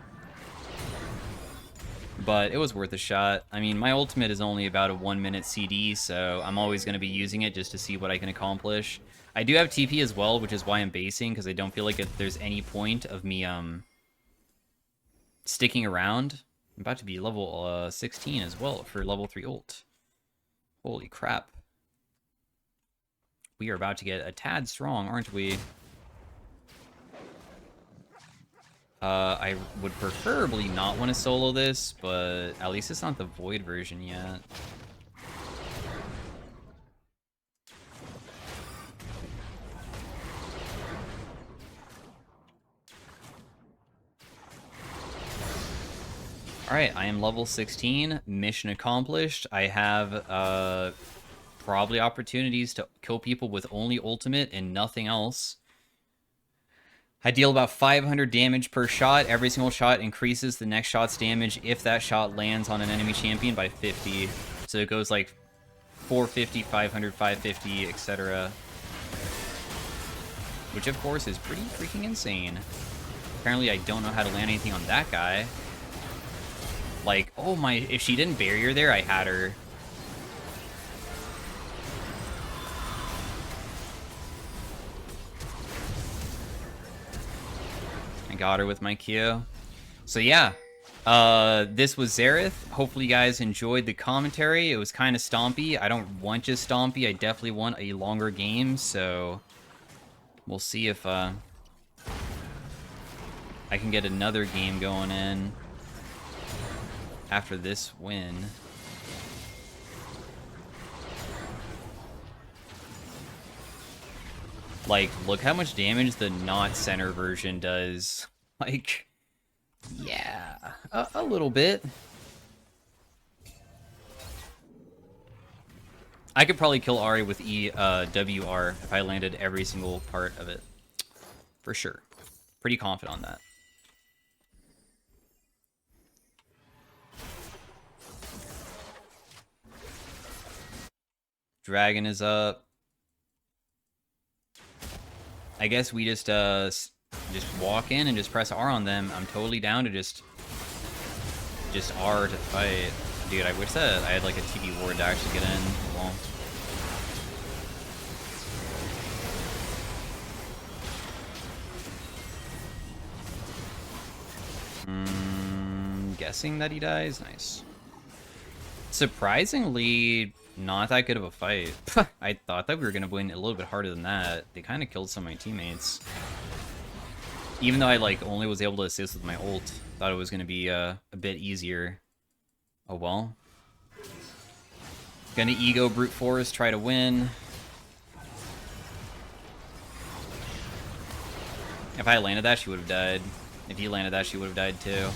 But it was worth a shot. I mean, my ultimate is only about a 1-minute CD, so I'm always going to be using it just to see what I can accomplish. I do have TP as well, which is why I'm basing, because I don't feel like there's any point of me sticking around. I'm about to be level 16 as well for level 3 ult. Holy crap. We are about to get a tad strong, aren't we? I would preferably not want to solo this, but at least it's not the Void version yet. Alright, I am level 16, mission accomplished. I have probably opportunities to kill people with only ultimate and nothing else. I deal about 500 damage per shot. Every single shot increases the next shot's damage if that shot lands on an enemy champion by 50. So it goes like 450, 500, 550, etc. Which of course is pretty freaking insane. Apparently I don't know how to land anything on that guy. Like, oh my, if she didn't barrier there, I had her. got her with my Q. So yeah, this was XERATH. Hopefully you guys enjoyed the commentary. It was kind of stompy. I don't want just stompy. I definitely want a longer game, so we'll see if I can get another game going in after this win. Like, look how much damage the not center version does. Like, yeah, a little bit. I could probably kill Ahri with WR if I landed every single part of it. For sure. Pretty confident on that. Dragon is up. I guess we just walk in and just press R on them. I'm totally down to just R to fight. Dude, I wish that I had like a TP ward to actually get in. Well, guessing that he dies. Nice. Surprisingly, not that good of a fight. I thought that we were gonna win a little bit harder than that. They kind of killed some of my teammates. Even though I like only was able to assist with my ult, thought it was gonna be a bit easier. Oh well. Gonna ego brute force, try to win. If I landed that, she would have died. If he landed that, she would have died too.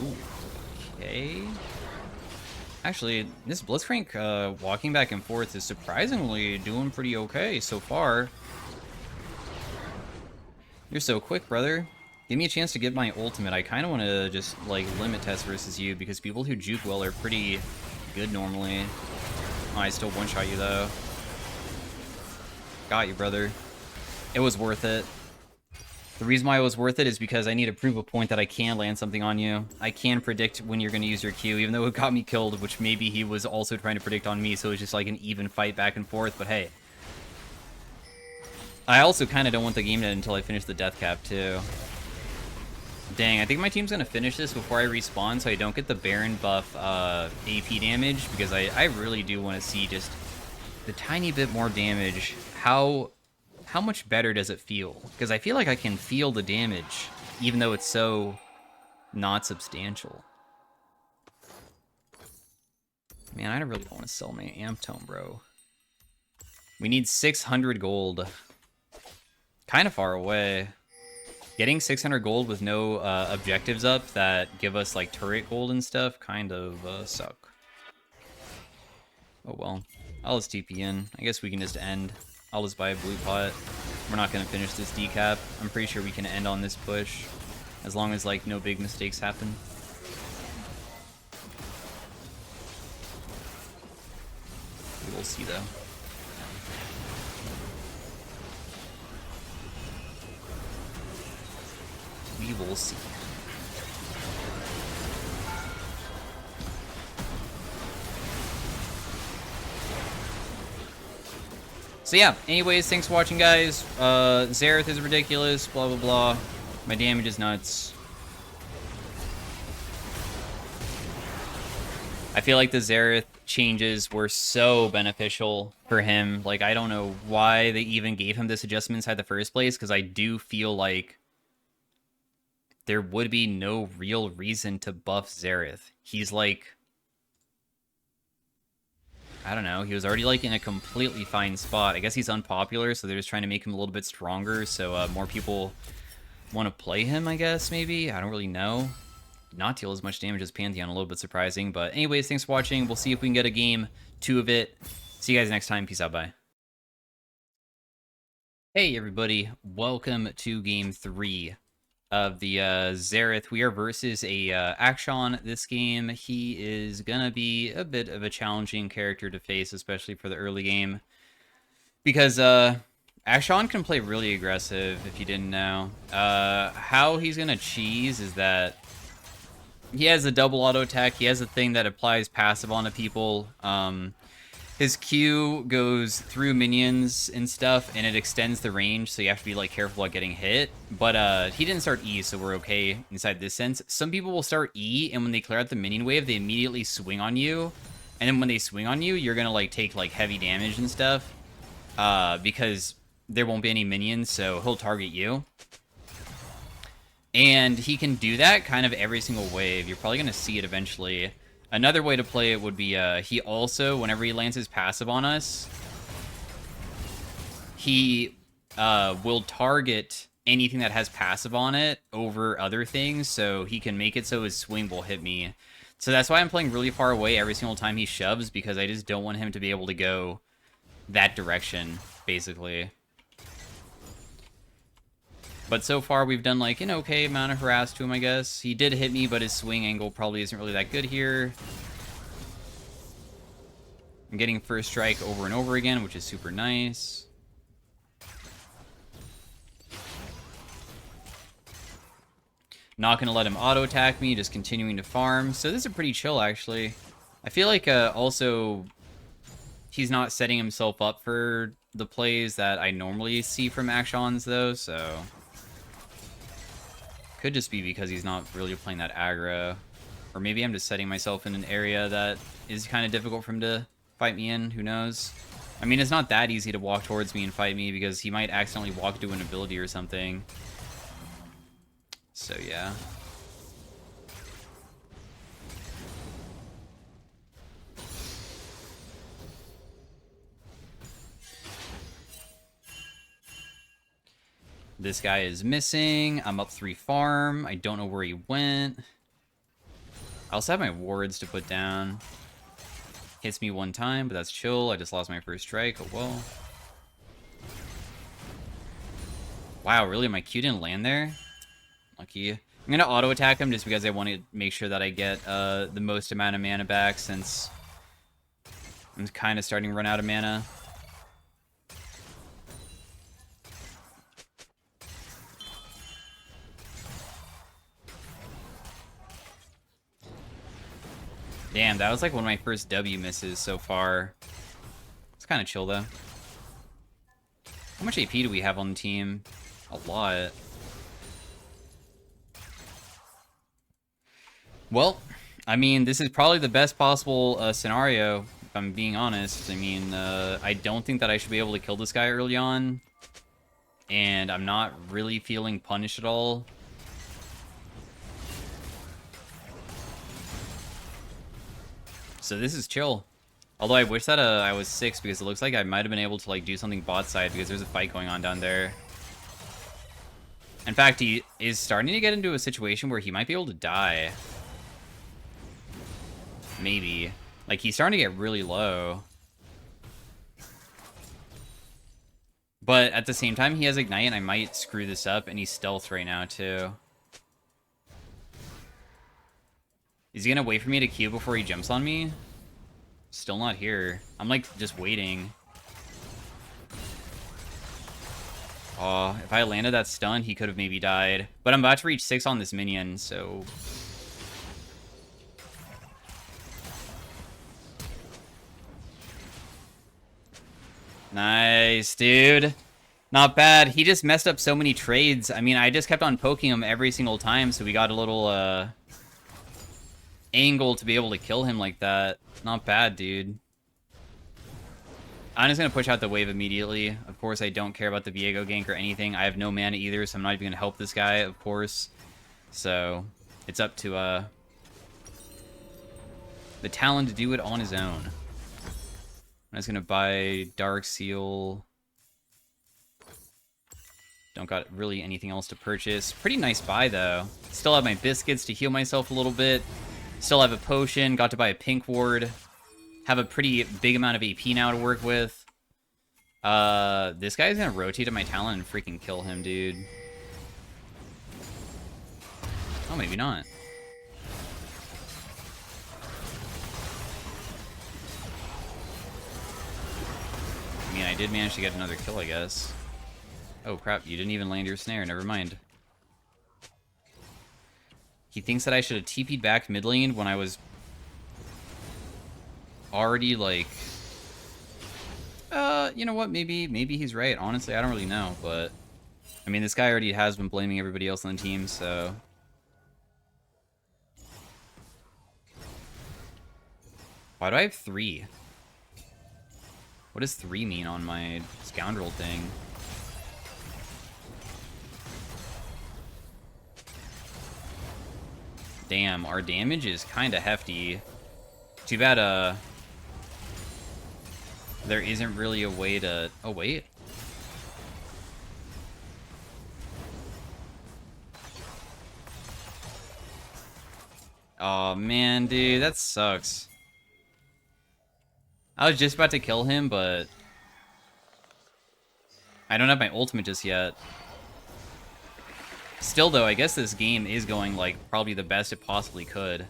Ooh, okay. Actually, this Blitzcrank walking back and forth is surprisingly doing pretty okay so far. You're so quick, brother. Give me a chance to get my ultimate. I kind of want to just, like, limit test versus you, because people who juke well are pretty good normally. Oh, I still one-shot you, though. Got you, brother. It was worth it. The reason why it was worth it is because I need to prove a point that I can land something on you. I can predict when you're going to use your Q, even though it got me killed, which maybe he was also trying to predict on me, so it was just like an even fight back and forth, but hey. I also kind of don't want the game to end until I finish the death cap, too. Dang, I think my team's going to finish this before I respawn, so I don't get the Baron buff AP damage, because I really do want to see just the tiny bit more damage. How much better does it feel? Because I feel like I can feel the damage, even though it's so not substantial. Man, I really don't want to sell my amp tome, bro. We need 600 gold. Kind of far away. Getting 600 gold with no objectives up that give us like turret gold and stuff kind of suck. Oh well. I'll just TP in. I guess we can just end. I'll just buy a blue pot. We're not going to finish this decap. I'm pretty sure we can end on this push. As long as, like, no big mistakes happen. We will see, though. We will see. So yeah, anyways, thanks for watching, guys. XERATH is ridiculous, blah, blah, blah. My damage is nuts. I feel like the XERATH changes were so beneficial for him. Like, I don't know why they even gave him this adjustment inside the first place, because I do feel like there would be no real reason to buff XERATH. He's like, I don't know, he was already like in a completely fine spot. I guess he's unpopular, so they're just trying to make him a little bit stronger, so more people want to play him, I guess, maybe? I don't really know. Not deal as much damage as Pantheon, a little bit surprising. But anyways, thanks for watching. We'll see if we can get a game 2 of it. See you guys next time. Peace out, bye. Hey everybody, welcome to game 3 of the XERATH. We are versus a Akshan this game. He is gonna be a bit of a challenging character to face, especially for the early game, because Akshan can play really aggressive, if you didn't know. How he's gonna cheese is that he has a double auto attack. He has a thing that applies passive onto people. His Q goes through minions and stuff, and it extends the range, so you have to be like careful about getting hit. But he didn't start E, so we're okay inside this sense. Some people will start E, and when they clear out the minion wave, they immediately swing on you. And then when they swing on you, you're gonna like take like heavy damage and stuff, because there won't be any minions, so he'll target you. And he can do that kind of every single wave. You're probably gonna see it eventually. Another way to play it would be, he also, whenever he lands his passive on us, he will target anything that has passive on it over other things, so he can make it so his swing will hit me. So that's why I'm playing really far away every single time he shoves, because I just don't want him to be able to go that direction, basically. But so far, we've done, like, an okay amount of harass to him, I guess. He did hit me, but his swing angle probably isn't really that good here. I'm getting first strike over and over again, which is super nice. Not going to let him auto-attack me, just continuing to farm. So this is pretty chill, actually. I feel like, also, he's not setting himself up for the plays that I normally see from Actions, though, so... Could just be because he's not really playing that aggro. Or maybe I'm just setting myself in an area that is kind of difficult for him to fight me in. Who knows? I mean, it's not that easy to walk towards me and fight me because he might accidentally walk into an ability or something. So, yeah. This guy is missing. I'm up 3 farm. I don't know where he went. I also have my wards to put down. Hits me 1 time, but that's chill. I just lost my first strike. Oh, well. Wow, really? My Q didn't land there? Lucky. I'm going to auto-attack him just because I want to make sure that I get the most amount of mana back, since I'm kind of starting to run out of mana. Damn, that was like one of my first W misses so far. It's kind of chill, though. How much AP do we have on the team? A lot. Well, I mean, this is probably the best possible scenario, if I'm being honest. I mean, I don't think that I should be able to kill this guy early on. And I'm not really feeling punished at all. So this is chill. Although I wish that I was 6, because it looks like I might have been able to like do something bot side, because there's a fight going on down there. In fact, he is starting to get into a situation where he might be able to die. Maybe. Like, he's starting to get really low. But at the same time, he has Ignite, and I might screw this up, and he's stealth right now, too. Is he gonna wait for me to Q before he jumps on me? Still not here. I'm, like, just waiting. Oh, if I landed that stun, he could have maybe died. But I'm about to reach 6 on this minion, so... Nice, dude. Not bad. He just messed up so many trades. I mean, I just kept on poking him every single time, so we got a little, angle to be able to kill him like that. Not bad, dude. I'm just going to push out the wave immediately. Of course, I don't care about the Viego gank or anything. I have no mana either, so I'm not even going to help this guy, of course. So, it's up to, the Talon to do it on his own. I'm just going to buy Dark Seal. Don't got really anything else to purchase. Pretty nice buy, though. Still have my biscuits to heal myself a little bit. Still have a potion. Got to buy a pink ward. Have a pretty big amount of AP now to work with. This guy's going to rotate to my Talon and freaking kill him, dude. Oh, maybe not. I mean, I did manage to get another kill, I guess. Oh, crap. You didn't even land your snare. Never mind. He thinks that I should have TP'd back mid lane when I was already, like... you know what? Maybe he's right. Honestly, I don't really know, but... I mean, this guy already has been blaming everybody else on the team, so... Why do I have 3? What does 3 mean on my scoundrel thing? Damn, our damage is kind of hefty. Too bad, there isn't really a way to... Oh, wait. Oh, man, dude, that sucks. I was just about to kill him, but... I don't have my ultimate just yet. Still, though, I guess this game is going, like, probably the best it possibly could.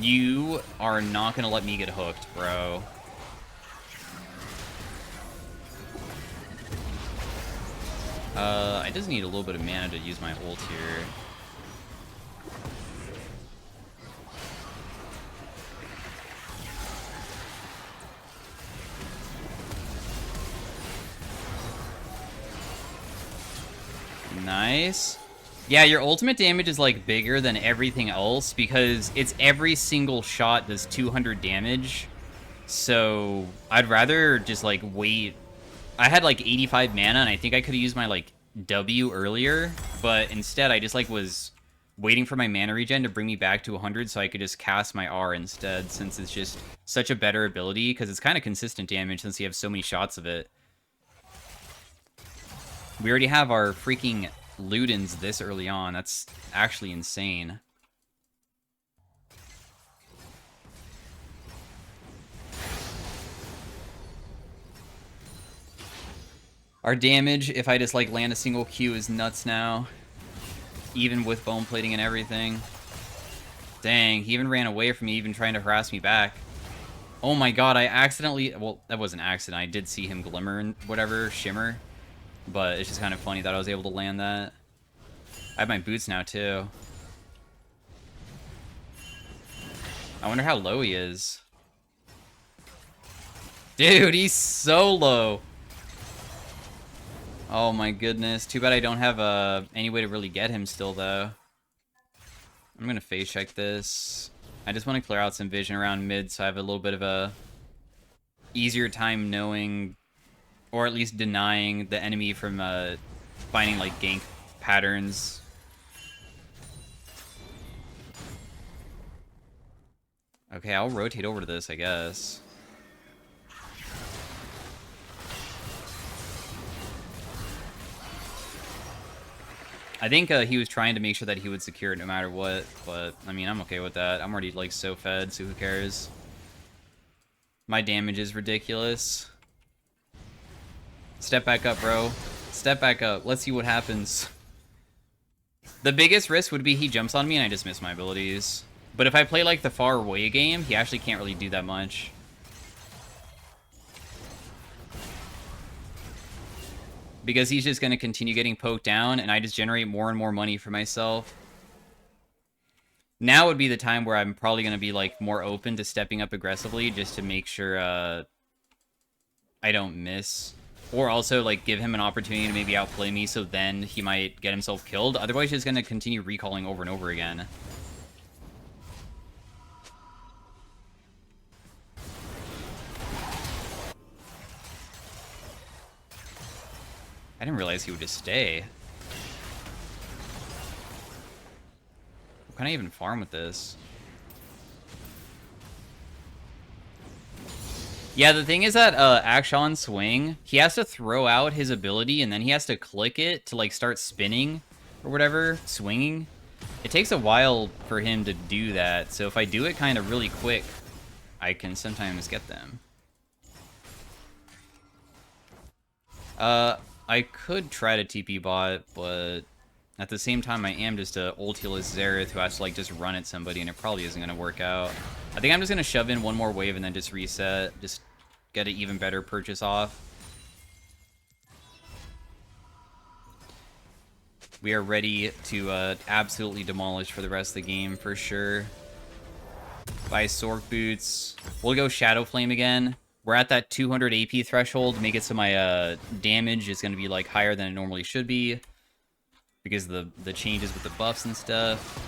You are not gonna let me get hooked, bro. I just need a little bit of mana to use my ult here. Nice. Yeah, your ultimate damage is, like, bigger than everything else because it's every single shot does 200 damage. So I'd rather just, like, wait. I had, like, 85 mana, and I think I could have used my, like, W earlier. But instead, I just, like, was waiting for my mana regen to bring me back to 100 so I could just cast my R instead, since it's just such a better ability because it's kind of consistent damage since you have so many shots of it. We already have our freaking Ludens this early on. That's actually insane. Our damage, if I just, like, land a single Q, is nuts now. Even with bone plating and everything. Dang, he even ran away from me, even trying to harass me back. Oh my god, I accidentally... Well, that was an accident. I did see him glimmer and whatever, shimmer. But it's just kind of funny that I was able to land that. I have my boots now, too. I wonder how low he is. Dude, he's so low. Oh my goodness. Too bad I don't have any way to really get him still, though. I'm gonna phase check this. I just want to clear out some vision around mid so I have a little bit of a easier time knowing... Or at least denying the enemy from finding, like, gank patterns. Okay, I'll rotate over to this, I guess. I think he was trying to make sure that he would secure it no matter what, but, I mean, I'm okay with that. I'm already, like, so fed, so who cares? My damage is ridiculous. Step back up, bro. Step back up. Let's see what happens. The biggest risk would be he jumps on me and I just miss my abilities. But if I play, like, the far away game, he actually can't really do that much. Because he's just going to continue getting poked down, and I just generate more and more money for myself. Now would be the time where I'm probably going to be, like, more open to stepping up aggressively just to make sure I don't miss. Or also, like, give him an opportunity to maybe outplay me, so then he might get himself killed. Otherwise, he's going to continue recalling over and over again. I didn't realize he would just stay. What can I even farm with this? Yeah, the thing is that Akshan Swing, he has to throw out his ability and then he has to click it to, like, start spinning or whatever, swinging. It takes a while for him to do that, so if I do it kind of really quick, I can sometimes get them. I could try to TP bot, but at the same time, I am just a ultiless Xerath who has to, like, just run at somebody, and it probably isn't going to work out. I think I'm just going to shove in one more wave and then just reset. Just get an even better purchase off. We are ready to absolutely demolish for the rest of the game, for sure. Buy Sork Boots. We'll go Shadow Flame again. We're at that 200 AP threshold. Make it so my damage is going to be like higher than it normally should be. Because of the changes with the buffs and stuff.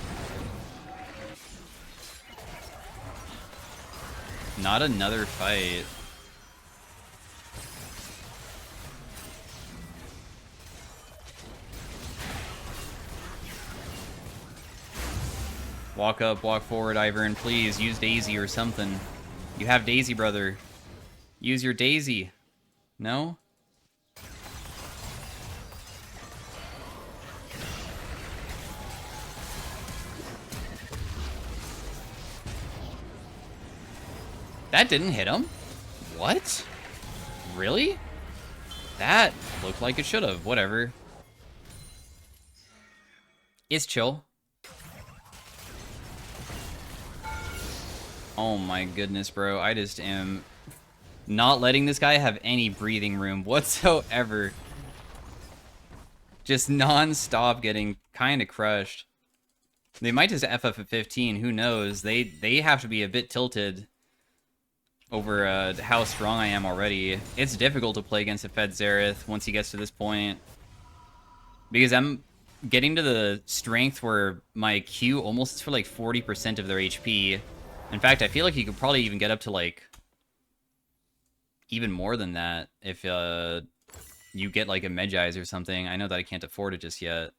Not another fight. Walk up, walk forward, Ivern. Please, use Daisy or something. You have Daisy, brother. Use your Daisy. No? That didn't hit him? What? Really? That looked like it should have. Whatever. It's chill. Oh my goodness, bro. I just am not letting this guy have any breathing room whatsoever. Just non-stop getting kind of crushed. They might just FF at 15. Who knows? They have to be a bit tilted over how strong I am already. It's difficult to play against a Fed Xerath once he gets to this point. Because I'm getting to the strength where my Q almost is for like 40% of their HP. In fact, I feel like you could probably even get up to like even more than that if you get like a Medjai's or something. I know that I can't afford it just yet.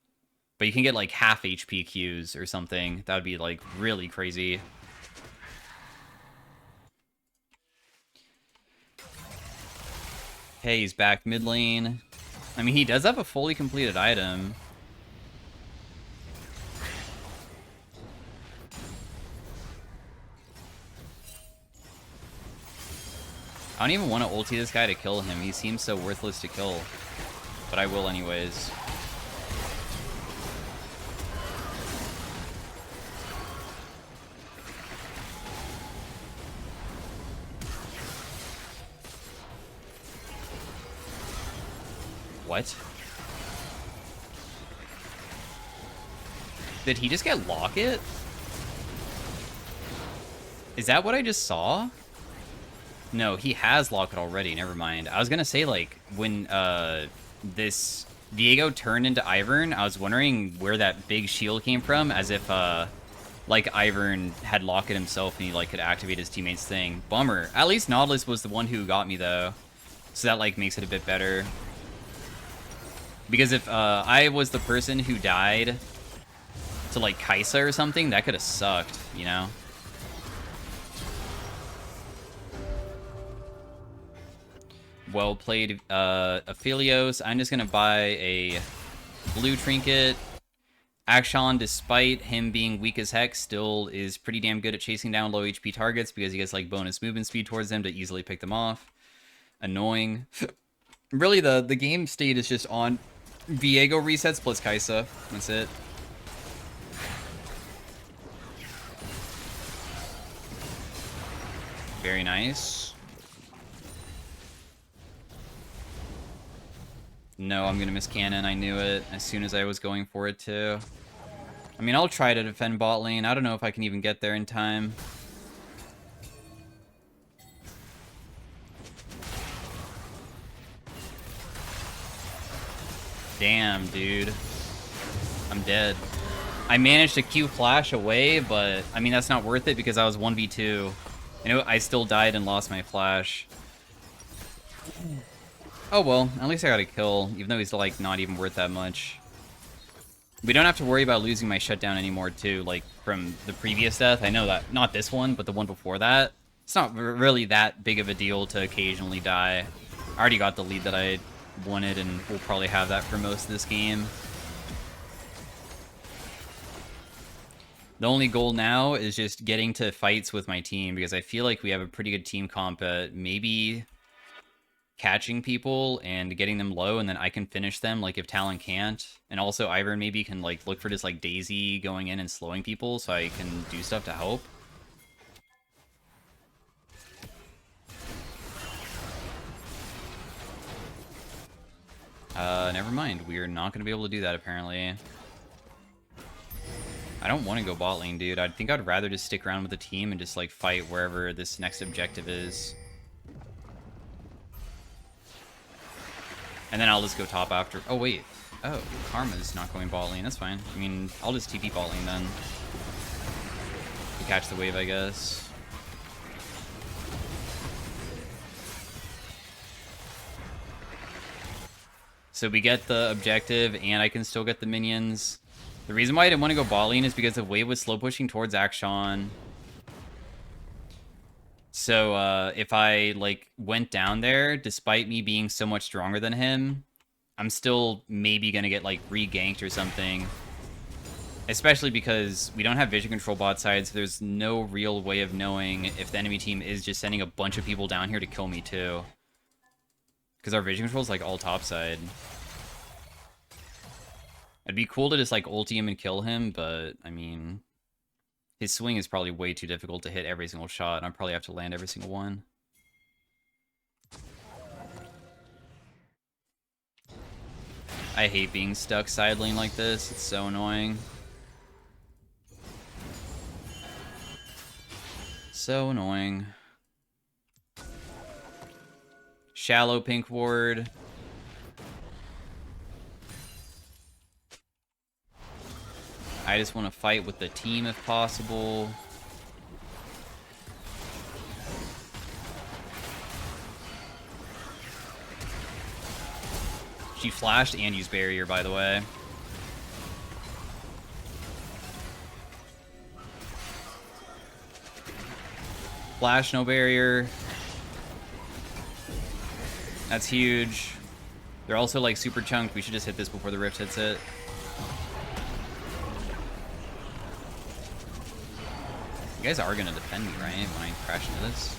But you can get like half HP Qs or something. That would be like really crazy. Okay, he's back mid lane. I mean, he does have a fully completed item. I don't even want to ulti this guy to kill him. He seems so worthless to kill. But I will anyways. What? Did he just get Locket? Is that what I just saw? No, he has Locket already. Never mind. I was gonna say, like, when this Viego turned into Ivern, I was wondering where that big shield came from, as if like Ivern had Locket himself and he like could activate his teammate's thing. Bummer. At least Nautilus was the one who got me though, so that like makes it a bit better. Because if I was the person who died to like Kaisa or something, that could have sucked, you know? Well played, Aphelios. I'm just gonna buy a blue trinket. Akshan, despite him being weak as heck, still is pretty damn good at chasing down low HP targets because he gets like bonus movement speed towards them to easily pick them off. Annoying. Really, the game state is just on Viego resets plus Kaisa. That's it. Very nice. No, I'm gonna miss cannon. I knew it as soon as I was going for it too. I mean, I'll try to defend bot lane. I don't know if I can even get there in time. Damn, dude. I'm dead. I managed to Q flash away, but I mean, that's not worth it because I was 1v2. And I still died and lost my flash. Oh well, at least I got a kill, even though he's like not even worth that much. We don't have to worry about losing my shutdown anymore too, like from the previous death. I know that, not this one, but the one before that. It's not really that big of a deal to occasionally die. I already got the lead that I wanted and we'll probably have that for most of this game. The only goal now is just getting to fights with my team because I feel like we have a pretty good team comp at maybe catching people and getting them low, and then I can finish them like if Talon can't. And also Ivern maybe can like look for just like Daisy going in and slowing people so I can do stuff to help. Never mind. We're not going to be able to do that, apparently. I don't want to go bot lane, dude. I think I'd rather just stick around with the team and just, like, fight wherever this next objective is. And then I'll just go top after. Oh, wait. Oh, Karma's not going bot lane. That's fine. I mean, I'll just TP bot lane then. To catch the wave, I guess. So we get the objective, and I can still get the minions. The reason why I didn't want to go bot lane is because the wave was slow pushing towards Akshan. So if I like went down there, despite me being so much stronger than him, I'm still maybe gonna get like re-ganked or something. Especially because we don't have vision control bot side, so there's no real way of knowing if the enemy team is just sending a bunch of people down here to kill me too. Because our vision control is like all top side. It'd be cool to just like ulti him and kill him, but I mean, his swing is probably way too difficult to hit every single shot, and I'd probably have to land every single one. I hate being stuck side lane like this. It's so annoying. So annoying. Shallow pink ward. I just want to fight with the team if possible. She flashed and used barrier, by the way. Flash, no barrier. That's huge. They're also like super chunked. We should just hit this before the rift hits it. You guys are gonna defend me, right? When I crash into this.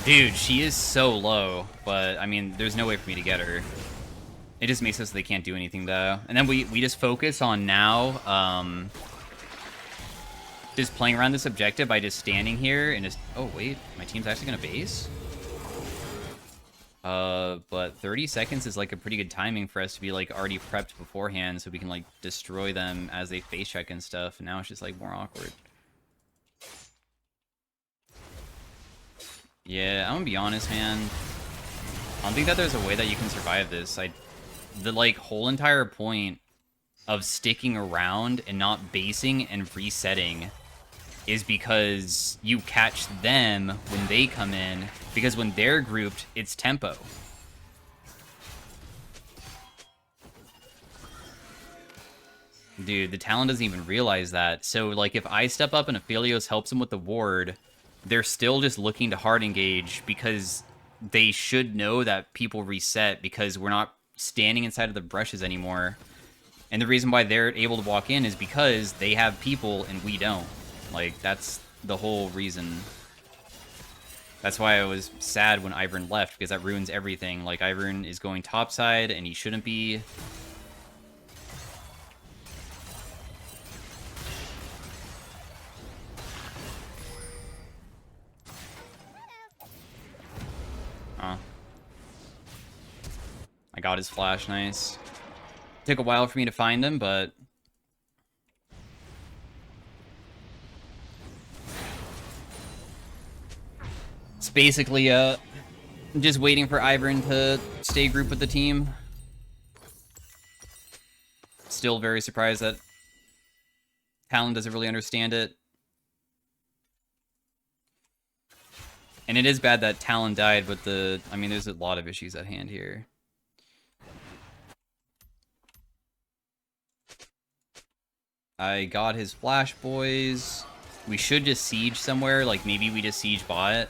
Dude, she is so low, but I mean, there's no way for me to get her. It just makes it so they can't do anything though. And then we just focus on now, just playing around this objective by just standing here and just... Oh, wait. My team's actually going to base? But 30 seconds is, like, a pretty good timing for us to be, like, already prepped beforehand so we can, like, destroy them as they face check and stuff. And now it's just, like, more awkward. Yeah, I'm gonna be honest, man. I don't think that there's a way that you can survive this. The, like, whole entire point of sticking around and not basing and resetting is because you catch them when they come in, because when they're grouped, it's tempo. Dude, the Talon doesn't even realize that. So, like, if I step up and Aphelios helps them with the ward, they're still just looking to hard engage because they should know that people reset because we're not standing inside of the brushes anymore. And the reason why they're able to walk in is because they have people and we don't. Like, that's the whole reason. That's why I was sad when Ivern left, because that ruins everything. Like, Ivern is going topside, and he shouldn't be. Oh. I got his flash, nice. Took a while for me to find him, but... It's basically, just waiting for Ivern to stay grouped with the team. Still very surprised that Talon doesn't really understand it. And it is bad that Talon died, but I mean, there's a lot of issues at hand here. I got his flash, boys. We should just siege somewhere, like maybe we just siege bot.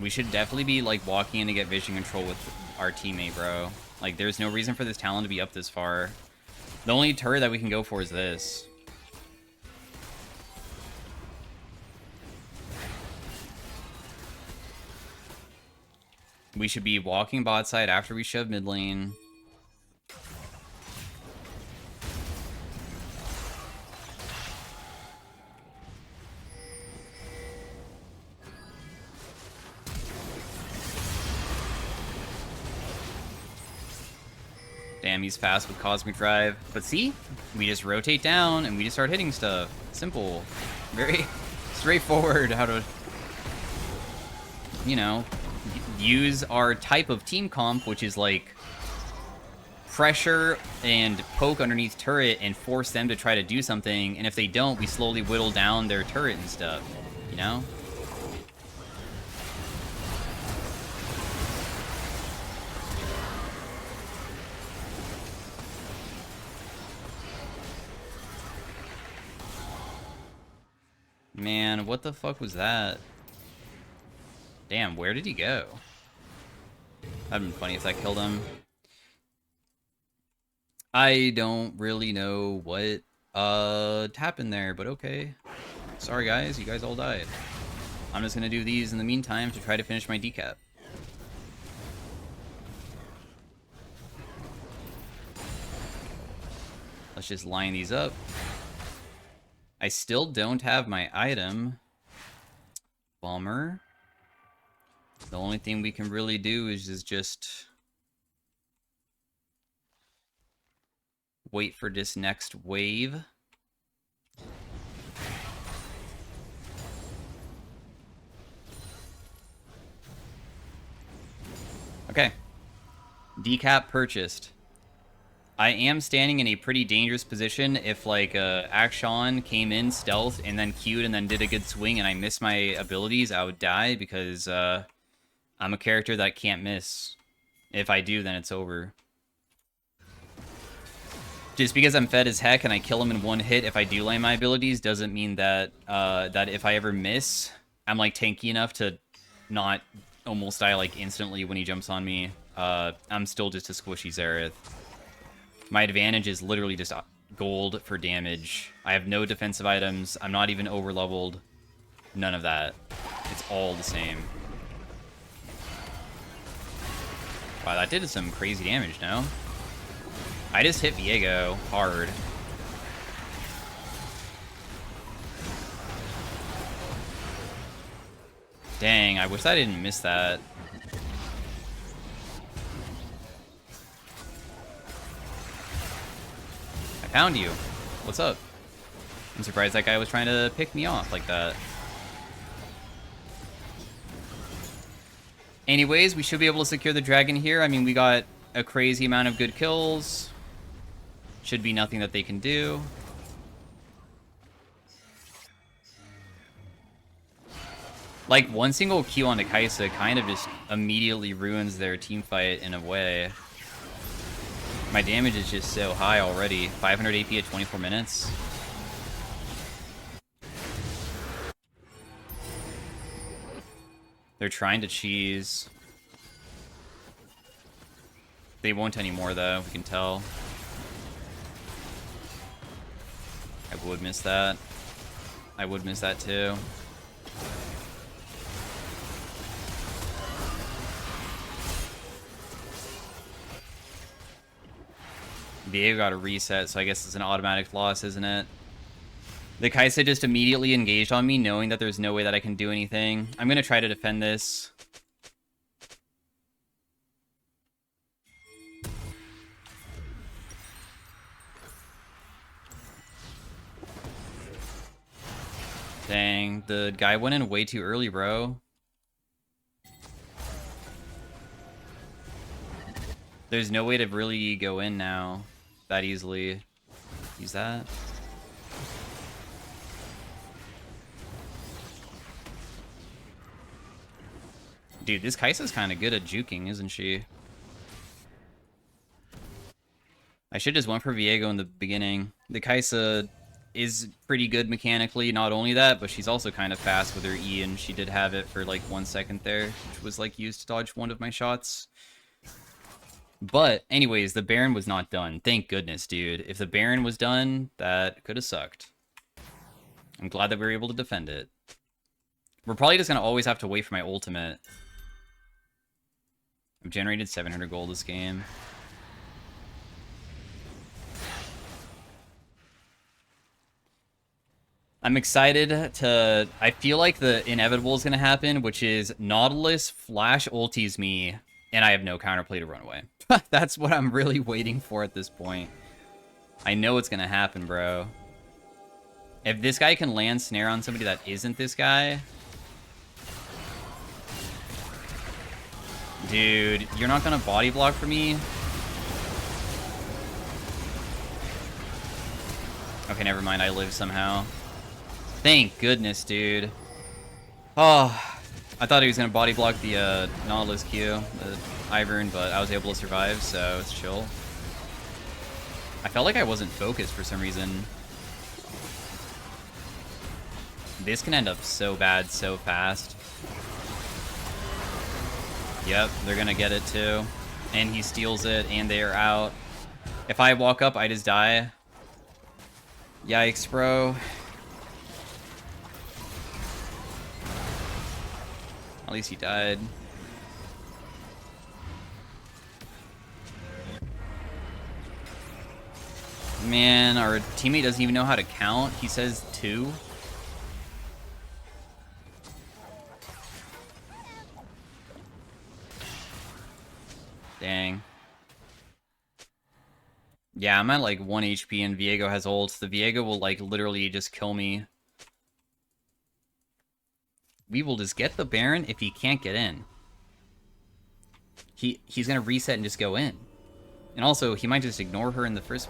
We should definitely be, like, walking in to get vision control with our teammate, bro. Like, there's no reason for this Talon to be up this far. The only turret that we can go for is this. We should be walking bot side after we shove mid lane. damn, he's fast with Cosmic Drive. But see? We just rotate down, and we just start hitting stuff. Simple. Very straightforward how to, you know, use our type of team comp, which is like pressure and poke underneath turret and force them to try to do something, and if they don't, we slowly whittle down their turret and stuff, you know? Man, what the fuck was that? Damn, where did he go? That'd been funny if I killed him. I don't really know what happened there, but okay. Sorry guys, you guys all died. I'm just gonna do these in the meantime to try to finish my decap. Let's just line these up. I still don't have my item. Bummer. The only thing we can really do is just wait for this next wave. Okay. Decap purchased. I am standing in a pretty dangerous position if, like, Akshan came in stealth and then Q'd and then did a good swing and I missed my abilities, I would die because, I'm a character that can't miss. If I do, then it's over. Just because I'm fed as heck and I kill him in one hit if I do land my abilities doesn't mean that, that if I ever miss, I'm, like, tanky enough to not almost die, like, instantly when he jumps on me. I'm still just a squishy Xerath. My advantage is literally just gold for damage. I have no defensive items. I'm not even over-leveled. None of that. It's all the same. Wow, that did some crazy damage, no? I just hit Viego hard. Dang, I wish I didn't miss that. I found you. What's up? I'm surprised that guy was trying to pick me off like that. Anyways, we should be able to secure the dragon here. I mean, we got a crazy amount of good kills. Should be nothing that they can do. Like, one single Q on Kaisa kind of just immediately ruins their team fight in a way. My damage is just so high already. 500 AP at 24 minutes. They're trying to cheese. They won't anymore, though, we can tell. I would miss that. I would miss that, too. Viego got a reset, so I guess it's an automatic loss, isn't it? The Kaisa just immediately engaged on me, knowing that there's no way that I can do anything. I'm going to try to defend this. Dang, the guy went in way too early, bro. There's no way to really go in now that easily. Use that. Dude, this Kaisa's kind of good at juking, isn't she? I should just went for Viego in the beginning. The Kaisa is pretty good mechanically, not only that, but she's also kind of fast with her E, and she did have it for like 1 second there, which was like used to dodge one of my shots. But anyways, the Baron was not done. Thank goodness, dude. If the Baron was done, that could have sucked. I'm glad that we were able to defend it. We're probably just going to always have to wait for my ultimate. I've generated 700 gold this game. I'm excited to... I feel like the inevitable is going to happen, which is Nautilus flash ulties me And I have no counterplay to run away. That's what I'm really waiting for at this point. I know it's gonna happen, bro. If this guy can land snare on somebody that isn't this guy... Dude, you're not gonna body block for me? Okay, never mind. I live somehow. Thank goodness, dude. Oh, I thought he was gonna body block the Nautilus Q, the Ivern, but I was able to survive, so it's chill. I felt like I wasn't focused for some reason. This can end up so bad so fast. Yep, they're gonna get it too. And he steals it, and they are out. If I walk up, I just die. Yikes, bro. At least he died. Man, our teammate doesn't even know how to count. He says 2. Dang. Yeah, I'm at like 1 HP and Viego has ults. The Viego will like literally just kill me. We will just get the Baron if he can't get in. He's gonna reset and just go in. And also, he might just ignore her in the first...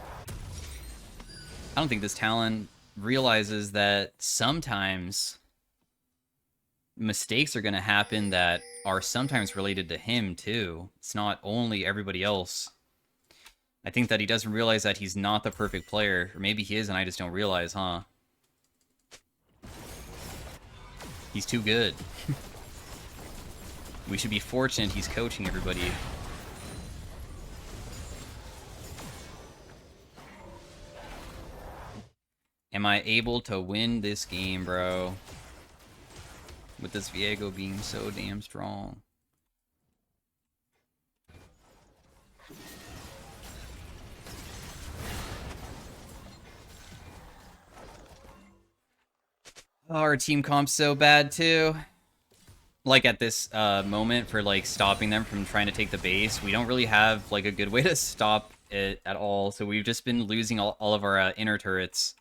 I don't think this Talon realizes that sometimes mistakes are gonna happen that are sometimes related to him too. It's not only everybody else. I think that he doesn't realize that he's not the perfect player. Or maybe he is and I just don't realize, huh? He's too good. We should be fortunate he's coaching everybody. Am I able to win this game, bro? With this Viego being so damn strong. Oh, our team comp's so bad too. Like at this moment for like stopping them from trying to take the base, we don't really have like a good way to stop it at all. So we've just been losing all of our inner turrets.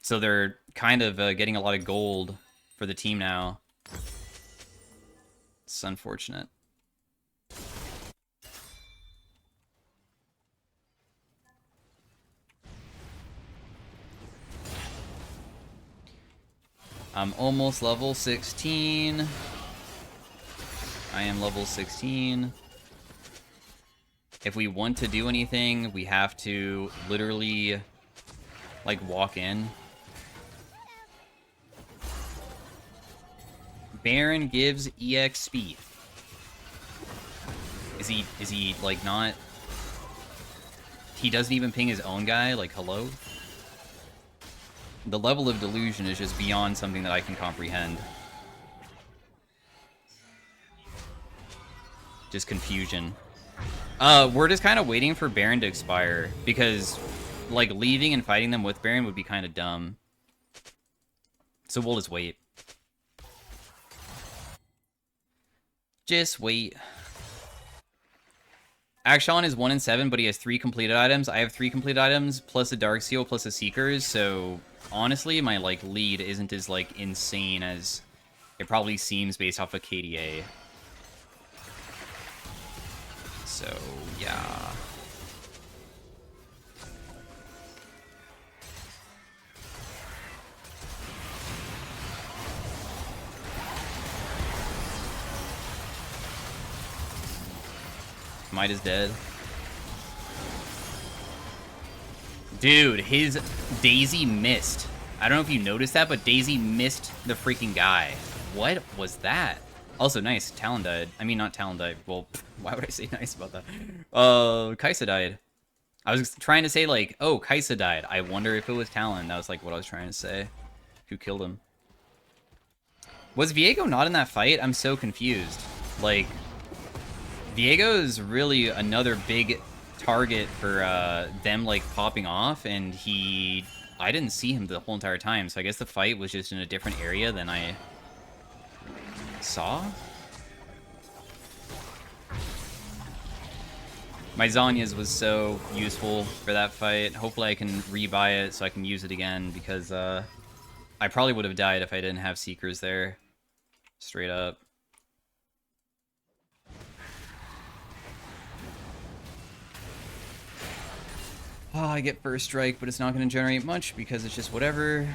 So they're kind of getting a lot of gold for the team now. It's unfortunate. I'm almost level 16. I am level 16. If we want to do anything, we have to literally, like, walk in. Baron gives EX speed. Is he, like, not... He doesn't even ping his own guy? Like, hello? The level of delusion is just beyond something that I can comprehend. Just confusion. We're just kind of waiting for Baron to expire, because, like, leaving and fighting them with Baron would be kind of dumb. So we'll just wait. Just wait. Akshan is 1 in 7, but he has 3 completed items. I have 3 completed items, plus a Dark Seal, plus a Seekers, so... Honestly, my, like, lead isn't as, like, insane as it probably seems based off of KDA. So, yeah. Might is dead. Dude, his Daisy missed. I don't know if you noticed that, but Daisy missed the freaking guy. What was that? Also, nice. Talon died. I mean, not Talon died. Well, why would I say nice about that? Kaisa died. I was trying to say, like, oh, Kaisa died. I wonder if it was Talon. That was, like, what I was trying to say. Who killed him? Was Viego not in that fight? I'm so confused. Like, Viego is really another big... target for them like popping off, and I didn't see him the whole entire time, so I guess the fight was just in a different area than I saw. My Zhonya's was so useful for that fight. Hopefully I can rebuy it so I can use it again, because I probably would have died if I didn't have Seekers there. Straight up. Oh, I get first strike, but it's not going to generate much because it's just whatever.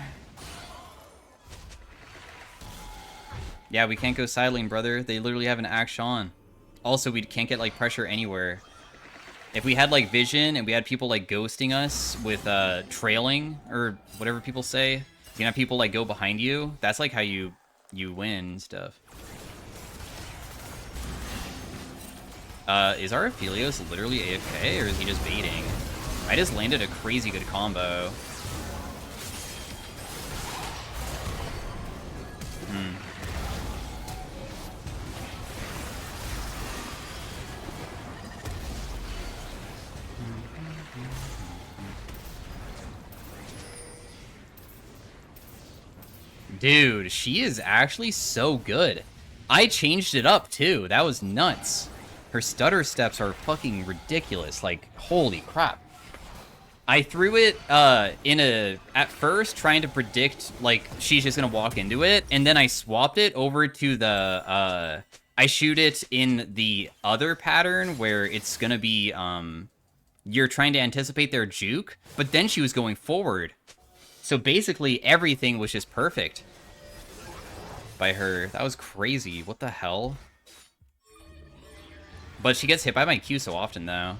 Yeah, we can't go side lane, brother. They literally have an action. Also, we can't get, like, pressure anywhere. If we had, like, vision and we had people, like, ghosting us with trailing, or whatever people say, you can have people, like, go behind you. That's, like, how you win and stuff. Is our Aphelios literally AFK, or is he just baiting? I just landed a crazy good combo. Dude, she is actually so good. I changed it up, too. That was nuts. Her stutter steps are fucking ridiculous. Like, holy crap. I threw it at first, trying to predict, like, she's just gonna walk into it, and then I swapped it over to the, I shoot it in the other pattern, where it's gonna be, you're trying to anticipate their juke, but then she was going forward. So basically, everything was just perfect by her. That was crazy. What the hell? But she gets hit by my Q so often, though.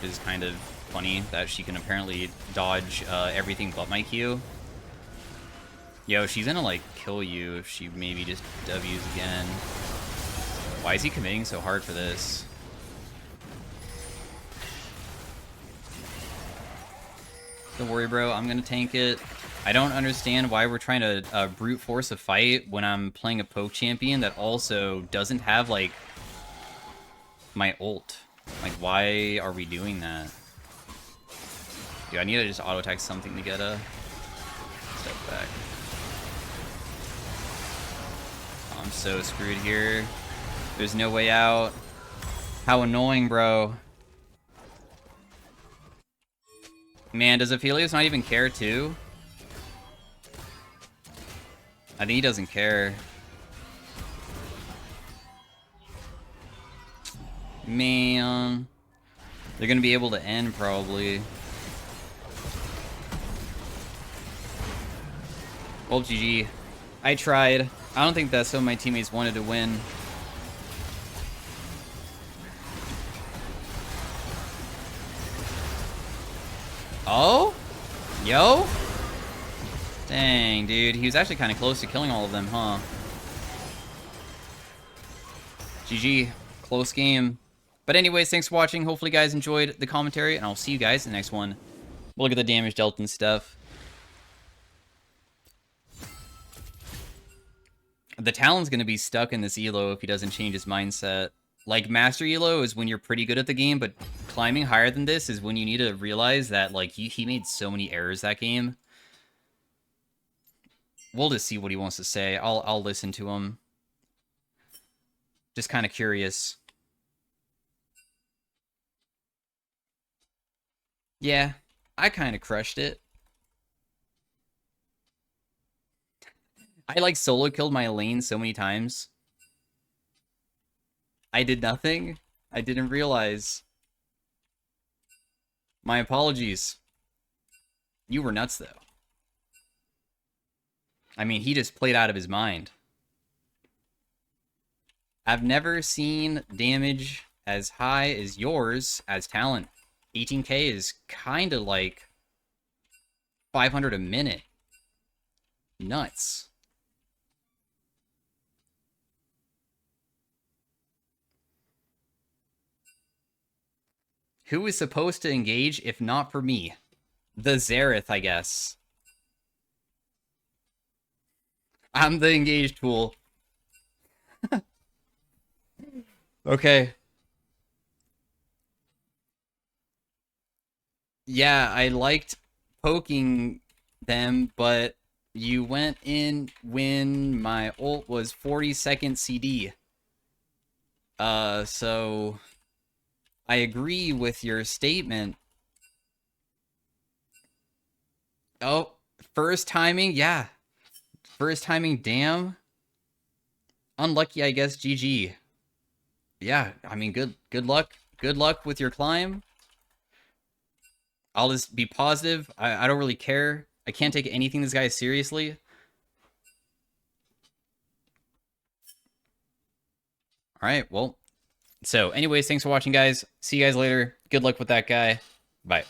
Which is kind of funny that she can apparently dodge everything but my Q. Yo, she's gonna, like, kill you if she maybe just W's again. Why is he committing so hard for this? Don't worry, bro. I'm gonna tank it. I don't understand why we're trying to brute force a fight when I'm playing a poke champion that also doesn't have, like, my ult. Like, why are we doing that? Dude, I need to just auto-attack something to get a step back. Oh, I'm so screwed here. There's no way out. How annoying, bro. Man, does Aphelios not even care, too? I think he doesn't care. Man. They're gonna be able to end, probably. Well, GG. I tried. I don't think that some of my teammates wanted to win. Oh? Yo? Dang, dude. He was actually kind of close to killing all of them, huh? GG. Close game. But anyways, thanks for watching. Hopefully you guys enjoyed the commentary, and I'll see you guys in the next one. We'll look at the damage dealt and stuff. The Talon's going to be stuck in this elo if he doesn't change his mindset. Like, Master Elo is when you're pretty good at the game, but climbing higher than this is when you need to realize that, like, he made so many errors that game. We'll just see what he wants to say. I'll listen to him. Just kind of curious. Yeah, I kind of crushed it. I, like, solo killed my lane so many times. I did nothing. I didn't realize. My apologies. You were nuts, though. I mean, he just played out of his mind. I've never seen damage as high as yours as talent. 18k is kind of like 500 a minute. Nuts. Who is supposed to engage if not for me? The XERATH, I guess. I'm the engage tool. Okay. Yeah, I liked poking them, but you went in when my ult was 40-second CD. So I agree with your statement. Oh, first timing, yeah. First timing, damn. Unlucky, I guess, GG. Yeah, I mean, good luck. Good luck with your climb. I'll just be positive. I don't really care. I can't take anything this guy seriously. All right, well. So anyways, thanks for watching, guys. See you guys later. Good luck with that guy. Bye.